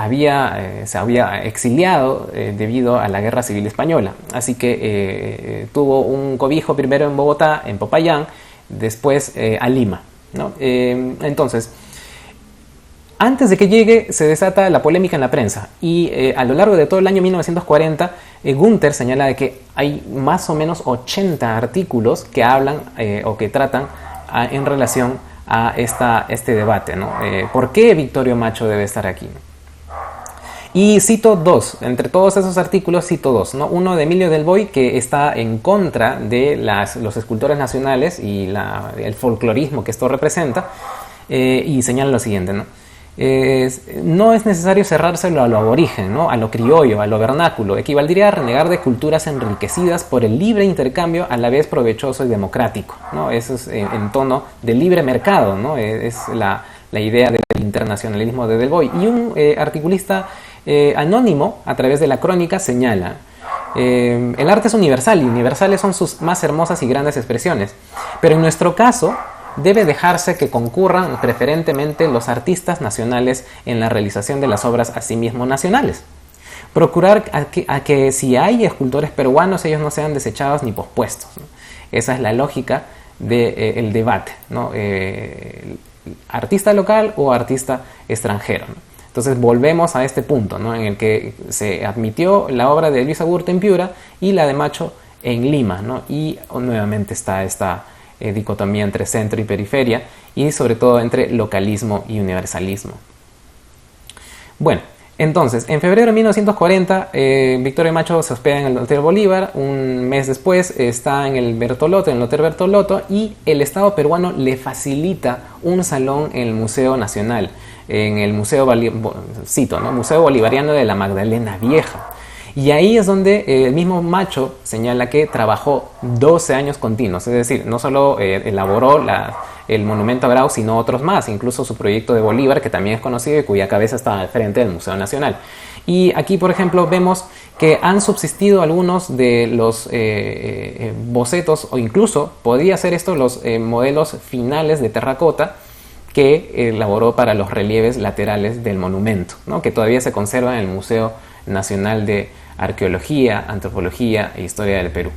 se había exiliado debido a la Guerra Civil Española. Así que tuvo un cobijo primero en Bogotá, en Popayán, después a Lima, ¿no? Entonces, antes de que llegue, se desata la polémica en la prensa y a lo largo de todo el año 1940, Gunther señala de que hay más o menos 80 artículos que hablan o que tratan en relación a este debate, ¿no? ¿Por qué Victorio Macho debe estar aquí? Y cito dos, entre todos esos artículos cito dos, ¿no? Uno de Emilio Del Boy, que está en contra de los escultores nacionales y el folclorismo que esto representa, y señala lo siguiente, ¿no? No es necesario cerrárselo a lo aborigen, ¿no? A lo criollo, a lo vernáculo. Equivaldría a renegar de culturas enriquecidas por el libre intercambio, a la vez provechoso y democrático, ¿no? Eso es en tono de libre mercado, ¿no? Es la idea del internacionalismo de Del Boy. Y un articulista anónimo, a través de la crónica, señala: el arte es universal y universales son sus más hermosas y grandes expresiones, pero en nuestro caso debe dejarse que concurran preferentemente los artistas nacionales en la realización de las obras asimismo nacionales. Procurar a que si hay escultores peruanos, ellos no sean desechados ni pospuestos, ¿no? Esa es la lógica del debate, ¿no? Artista local o artista extranjero, ¿no? Entonces volvemos a este punto, ¿no? En el que se admitió la obra de Luis Agurto en Piura y la de Macho en Lima, ¿no? Y nuevamente está esta dicotomía entre centro y periferia, y sobre todo entre localismo y universalismo. Bueno, entonces, en febrero de 1940, Victorio Macho se hospeda en el Hotel Bolívar. Un mes después está en el Bertolotto, en el Hotel Bertolotto, y el Estado peruano le facilita un salón en el Museo Nacional, en el Museo Bolivariano de la Magdalena Vieja. Y ahí es donde el mismo Macho señala que trabajó 12 años continuos, es decir, no solo elaboró el monumento a Grau, sino otros más, incluso su proyecto de Bolívar, que también es conocido y cuya cabeza está al frente del Museo Nacional. Y aquí, por ejemplo, vemos que han subsistido algunos de los bocetos, o incluso podría ser esto los modelos finales de terracota que elaboró para los relieves laterales del monumento, ¿no? Que todavía se conserva en el Museo Nacional de Arqueología, Antropología e Historia del Perú.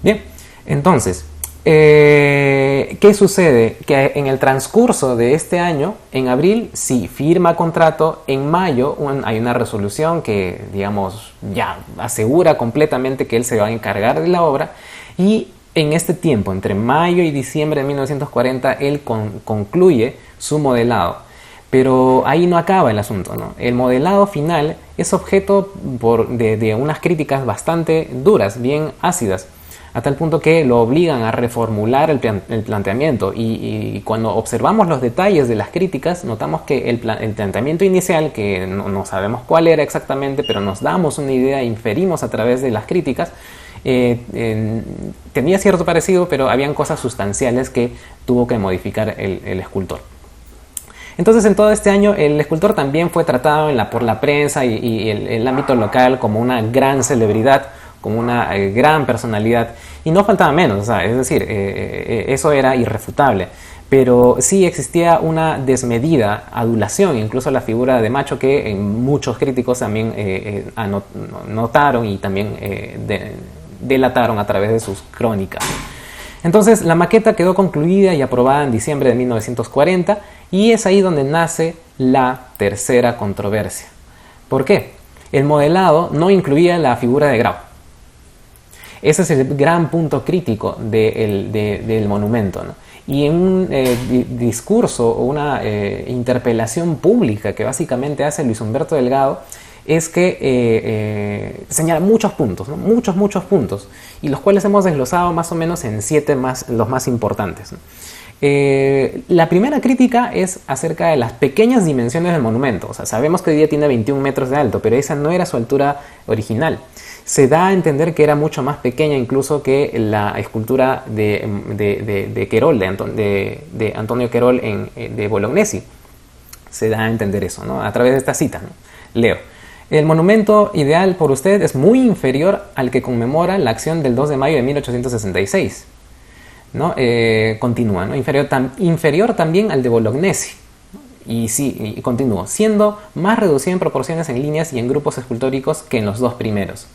Bien, entonces, ¿qué sucede? Que en el transcurso de este año, en abril, sí firma contrato, en mayo hay una resolución que, digamos, ya asegura completamente que él se va a encargar de la obra, y en este tiempo, entre mayo y diciembre de 1940, él concluye su modelado. Pero ahí no acaba el asunto, ¿no? El modelado final es objeto de unas críticas bastante duras, bien ácidas, a tal punto que lo obligan a reformular el planteamiento. Y cuando observamos los detalles de las críticas, notamos que el planteamiento inicial, que no sabemos cuál era exactamente, pero nos damos una idea, inferimos a través de las críticas, tenía cierto parecido, pero habían cosas sustanciales que tuvo que modificar el escultor. Entonces, en todo este año, el escultor también fue tratado por la prensa y el ámbito local como una gran celebridad, como una gran personalidad, y no faltaba menos, o sea, es decir, eso era irrefutable. Pero sí existía una desmedida adulación, incluso la figura de Macho, que muchos críticos también notaron y también delataron a través de sus crónicas. Entonces, la maqueta quedó concluida y aprobada en diciembre de 1940, y es ahí donde nace la tercera controversia. ¿Por qué? El modelado no incluía la figura de Grau. Ese es el gran punto crítico del monumento, ¿no? Y en un discurso o una interpelación pública que básicamente hace Luis Humberto Delgado, es que señala muchos puntos, ¿no? Muchos puntos, y los cuales hemos desglosado más o menos en 7 los más importantes, ¿no? La primera crítica es acerca de las pequeñas dimensiones del monumento. O sea, sabemos que hoy día tiene 21 metros de alto, pero esa no era su altura original. Se da a entender que era mucho más pequeña incluso que la escultura de Querol, de Antonio Querol de Bolognesi. Se da a entender eso, ¿no? A través de esta cita, ¿no? Leo: el monumento ideal por usted es muy inferior al que conmemora la acción del 2 de mayo de 1866. ¿No? Continúa, ¿no? Inferior también al de Bolognesi, ¿no? Y sí, y continúo, siendo más reducido en proporciones en líneas y en grupos escultóricos que en los dos primeros.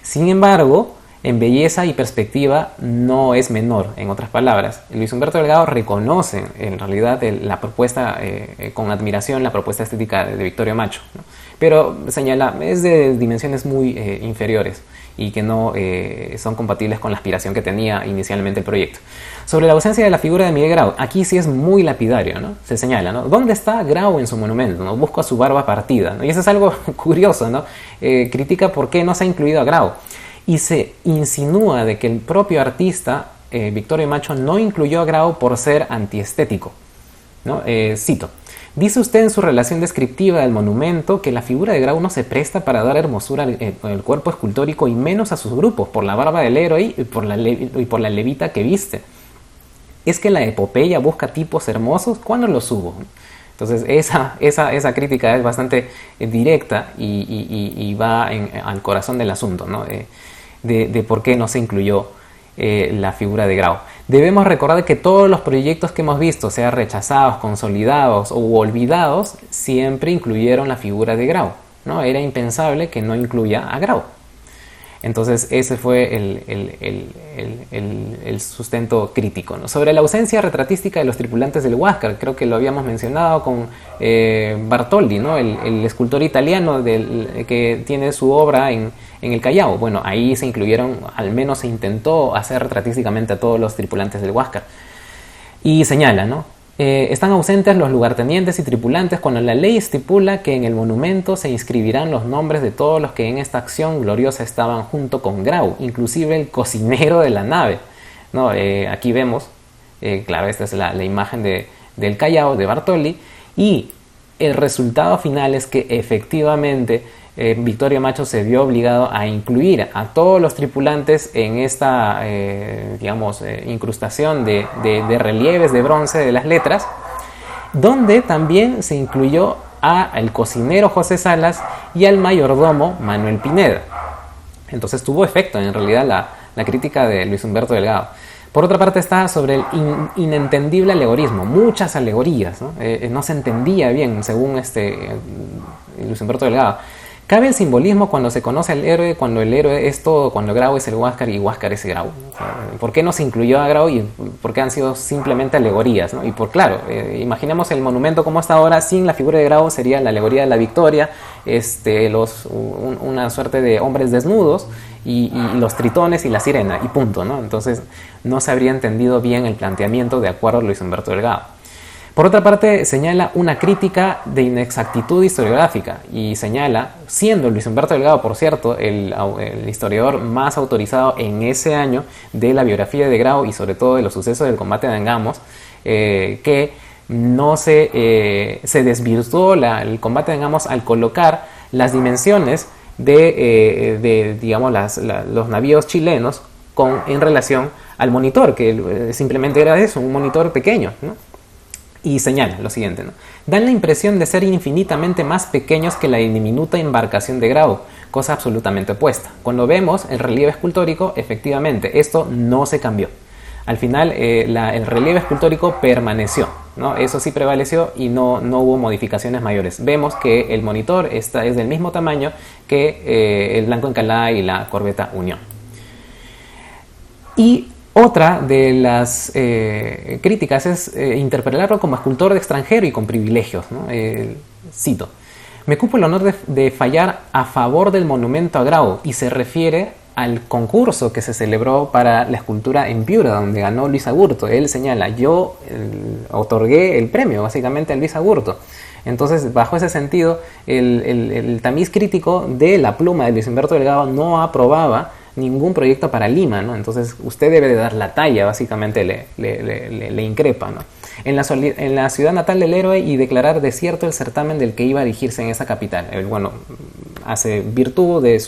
Sin embargo, en belleza y perspectiva no es menor. En otras palabras, Luis Humberto Delgado reconoce en realidad la propuesta, con admiración, la propuesta estética de Victorio Macho, ¿no? Pero señala, es de dimensiones muy inferiores y que no son compatibles con la aspiración que tenía inicialmente el proyecto. Sobre la ausencia de la figura de Miguel Grau, aquí sí es muy lapidario, ¿no? Se señala, ¿no? ¿Dónde está Grau en su monumento? ¿No? Busco a su barba partida, ¿no? Y eso es algo curioso, ¿no? Critica por qué no se ha incluido a Grau. Y se insinúa de que el propio artista, Victorio Macho, no incluyó a Grau por ser antiestético, ¿no? Cito. Dice usted en su relación descriptiva del monumento que la figura de Grau no se presta para dar hermosura al cuerpo escultórico y menos a sus grupos, por la barba del héroe y por la levita que viste. ¿Es que la epopeya busca tipos hermosos? ¿Cuándo los hubo? Entonces esa crítica es bastante directa y va al corazón del asunto, ¿no? De por qué no se incluyó la figura de Grau. Debemos recordar que todos los proyectos que hemos visto, sea rechazados, consolidados o olvidados, siempre incluyeron la figura de Grau, ¿no? Era impensable que no incluya a Grau. Entonces ese fue el sustento crítico, ¿no? Sobre la ausencia retratística de los tripulantes del Huáscar, creo que lo habíamos mencionado con Bartoldi, ¿no? El escultor italiano que tiene su obra en el Callao. Bueno, ahí se incluyeron, al menos se intentó hacer retratísticamente a todos los tripulantes del Huáscar. Y señala, ¿no? Están ausentes los lugartenientes y tripulantes cuando la ley estipula que en el monumento se inscribirán los nombres de todos los que en esta acción gloriosa estaban junto con Grau, inclusive el cocinero de la nave, ¿no? Aquí vemos, claro, esta es la imagen del Callao, de Bartoli, y el resultado final es que efectivamente Victorio Macho se vio obligado a incluir a todos los tripulantes en esta, incrustación de relieves de bronce de las letras, donde también se incluyó al cocinero José Salas y al mayordomo Manuel Pineda. Entonces tuvo efecto en realidad la crítica de Luis Humberto Delgado. Por otra parte está sobre el inentendible alegorismo, muchas alegorías, ¿no? No se entendía bien según Luis Humberto Delgado. ¿Cabe el simbolismo cuando se conoce al héroe, cuando el héroe es todo, cuando Grau es el Huáscar y Huáscar es Grau? ¿Por qué no se incluyó a Grau y por qué han sido simplemente alegorías, ¿no? Y claro, imaginemos el monumento como está ahora, sin la figura de Grau sería la alegoría de la victoria, una suerte de hombres desnudos y los tritones y la sirena y punto, ¿no? Entonces no se habría entendido bien el planteamiento de acuerdo a Luis Humberto Delgado. Por otra parte, señala una crítica de inexactitud historiográfica y señala, siendo Luis Humberto Delgado, por cierto, el historiador más autorizado en ese año de la biografía de Grau y sobre todo de los sucesos del combate de Angamos, que no se desvirtuó el combate de Angamos al colocar las dimensiones de los navíos chilenos en relación al monitor, que simplemente era eso, un monitor pequeño, ¿no? Y señala lo siguiente, ¿no? Dan la impresión de ser infinitamente más pequeños que la diminuta embarcación de Grau, cosa absolutamente opuesta. Cuando vemos el relieve escultórico, efectivamente, esto no se cambió. Al final, el relieve escultórico permaneció, ¿no? Eso sí prevaleció y no hubo modificaciones mayores. Vemos que el monitor es del mismo tamaño que el Blanco Encalada y la corbeta Unión. Y otra de las críticas es interpretarlo como escultor de extranjero y con privilegios, ¿no? Cito: me cupo el honor de fallar a favor del monumento a Grau, y se refiere al concurso que se celebró para la escultura en Piura, donde ganó Luis Agurto. Él señala, yo otorgué el premio básicamente a Luis Agurto. Entonces, bajo ese sentido, el tamiz crítico de la pluma de Luis Humberto Delgado no aprobaba ningún proyecto para Lima, ¿no? Entonces usted debe de dar la talla, básicamente le increpa, ¿no? En la ciudad natal del héroe, y declarar desierto el certamen del que iba a dirigirse en esa capital. Hace virtud de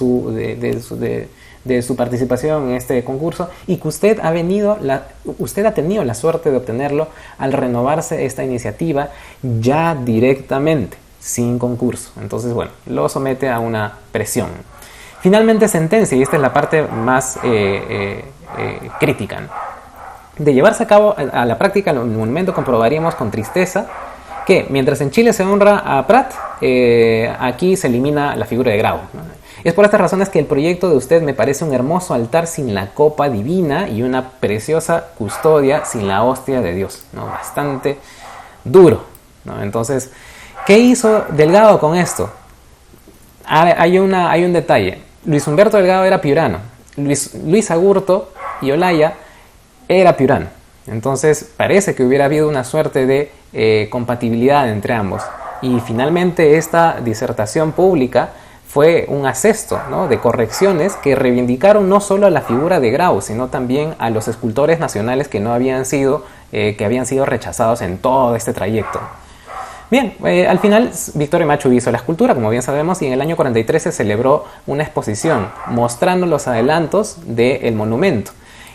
su participación en este concurso, y que usted ha tenido la suerte de obtenerlo al renovarse esta iniciativa ya directamente, sin concurso. Entonces, lo somete a una presión. Finalmente sentencia, y esta es la parte más crítica, ¿no? De llevarse a cabo a la práctica el monumento, comprobaríamos con tristeza que mientras en Chile se honra a Prat, aquí se elimina la figura de Grau, ¿no? Es por estas razones que el proyecto de usted me parece un hermoso altar sin la copa divina y una preciosa custodia sin la hostia de Dios, ¿no? Bastante duro, ¿no? Entonces, ¿qué hizo Delgado con esto? Hay un detalle. Luis Humberto Delgado era piurano. Luis Agurto y Olaya era piurano. Entonces parece que hubiera habido una suerte de compatibilidad entre ambos. Y finalmente esta disertación pública fue un acesto, ¿no?, de correcciones que reivindicaron no solo a la figura de Grau, sino también a los escultores nacionales que habían sido rechazados en todo este trayecto. Bien, al final Victorio Machu hizo la escultura, como bien sabemos, y en el año 43 se celebró una exposición mostrando los adelantos del monumento.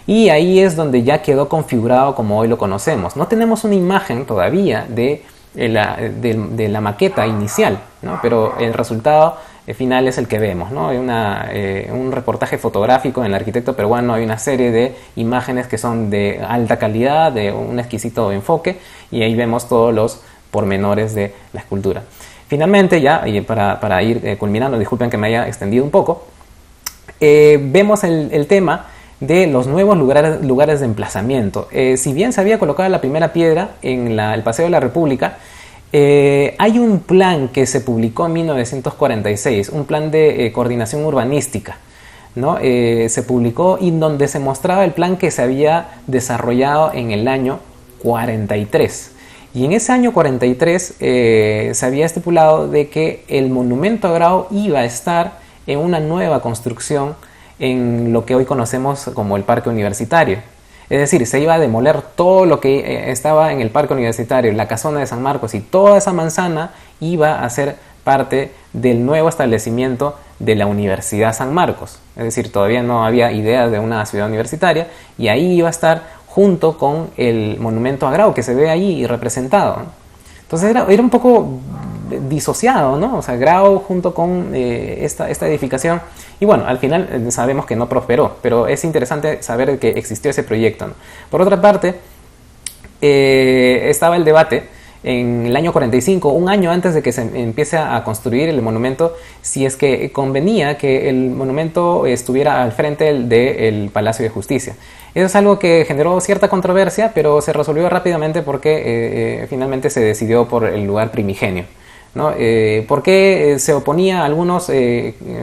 Y ahí es donde ya quedó configurado como hoy lo conocemos. No tenemos una imagen todavía de la maqueta inicial, ¿no?, pero el resultado final es el que vemos, ¿no? Hay un reportaje fotográfico en el arquitecto peruano, hay una serie de imágenes que son de alta calidad, de un exquisito enfoque, y ahí vemos todos los pormenores de la escultura. Finalmente, ya y para ir culminando, disculpen que me haya extendido un poco, vemos el tema de los nuevos lugares de emplazamiento. Si bien se había colocado la primera piedra en el Paseo de la República, hay un plan que se publicó en 1946, un plan de coordinación urbanística, ¿no? Se publicó y donde se mostraba el plan que se había desarrollado en el año 43. Y en ese año 43 se había estipulado de que el monumento a Grau iba a estar en una nueva construcción en lo que hoy conocemos como el Parque Universitario. Es decir, se iba a demoler todo lo que estaba en el Parque Universitario, la casona de San Marcos, y toda esa manzana iba a ser parte del nuevo establecimiento de la Universidad San Marcos. Es decir, todavía no había idea de una ciudad universitaria, y ahí iba a estar junto con el monumento a Grau que se ve ahí representado, ¿no? Entonces era un poco disociado, ¿no? O sea, Grau junto con esta edificación. Y bueno, al final sabemos que no prosperó, pero es interesante saber que existió ese proyecto, ¿no? Por otra parte, estaba el debate en el año 45, un año antes de que se empiece a construir el monumento, si es que convenía que el monumento estuviera al frente del Palacio de Justicia. Eso es algo que generó cierta controversia, pero se resolvió rápidamente porque finalmente se decidió por el lugar primigenio, ¿no? ¿Por qué se oponía a algunos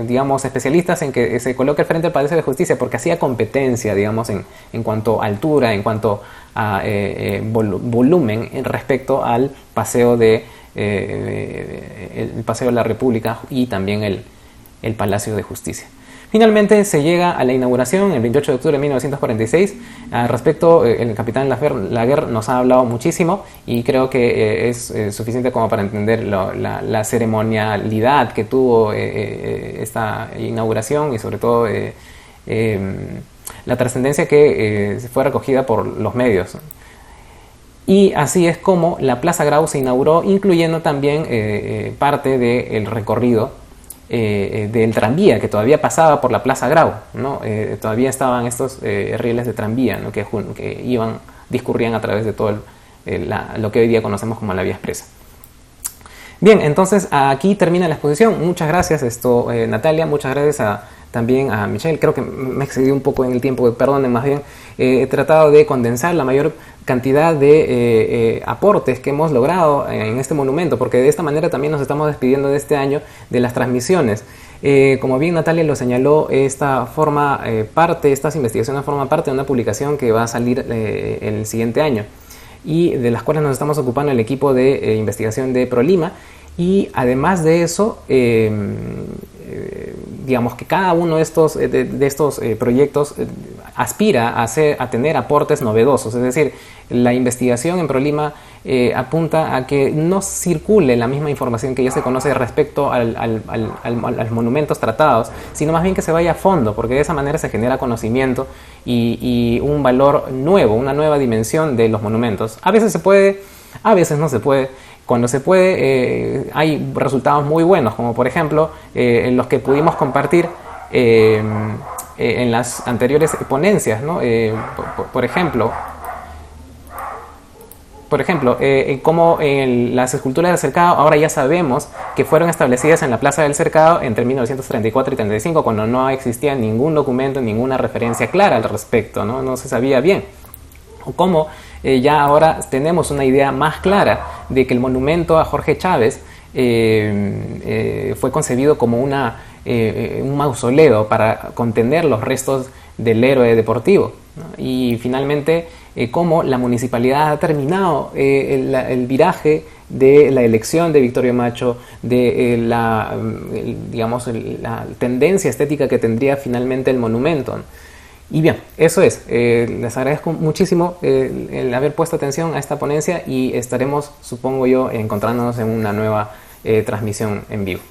digamos, especialistas en que se coloque al frente del Palacio de Justicia? Porque hacía competencia, digamos, en cuanto a altura, en cuanto a volumen respecto al paseo el Paseo de la República y también el Palacio de Justicia. Finalmente se llega a la inauguración el 28 de octubre de 1946. Al respecto, el capitán Laguerre nos ha hablado muchísimo y creo que es suficiente como para entender la ceremonialidad que tuvo esta inauguración y sobre todo la trascendencia que fue recogida por los medios. Y así es como la Plaza Grau se inauguró, incluyendo también parte del recorrido del tranvía que todavía pasaba por la Plaza Grau, ¿no? Todavía estaban estos rieles de tranvía, ¿no?, que discurrían a través de todo lo que hoy día conocemos como la Vía Expresa. Bien, entonces aquí termina la exposición. Muchas gracias, Natalia, muchas gracias también a Michelle. Creo que me excedí un poco en el tiempo, perdonen, más bien he tratado de condensar la mayor cantidad de aportes que hemos logrado en este monumento, porque de esta manera también nos estamos despidiendo de este año de las transmisiones. Como bien Natalia lo señaló, estas investigaciones forman parte de una publicación que va a salir el siguiente año y de las cuales nos estamos ocupando el equipo de investigación de ProLima. Y además de eso, digamos que cada uno de estos proyectos aspira a tener aportes novedosos. Es decir, la investigación en ProLima apunta a que no circule la misma información que ya se conoce respecto a los monumentos tratados, sino más bien que se vaya a fondo, porque de esa manera se genera conocimiento y un valor nuevo, una nueva dimensión de los monumentos. A veces se puede, a veces no se puede. Cuando se puede, hay resultados muy buenos, como por ejemplo en los que pudimos compartir en las anteriores ponencias, ¿no? Por ejemplo, por ejemplo, como las esculturas del Cercado ahora ya sabemos que fueron establecidas en la Plaza del Cercado entre 1934 y 35, cuando no existía ningún documento, ninguna referencia clara al respecto, no se sabía bien. O cómo ya ahora tenemos una idea más clara de que el monumento a Jorge Chávez fue concebido como un mausoleo para contener los restos del héroe deportivo, ¿no? Y finalmente cómo la municipalidad ha terminado el viraje de la elección de Victorio Macho, de la tendencia estética que tendría finalmente el monumento, ¿no? Y bien, eso es. Les agradezco muchísimo el haber puesto atención a esta ponencia y estaremos, supongo yo, encontrándonos en una nueva transmisión en vivo.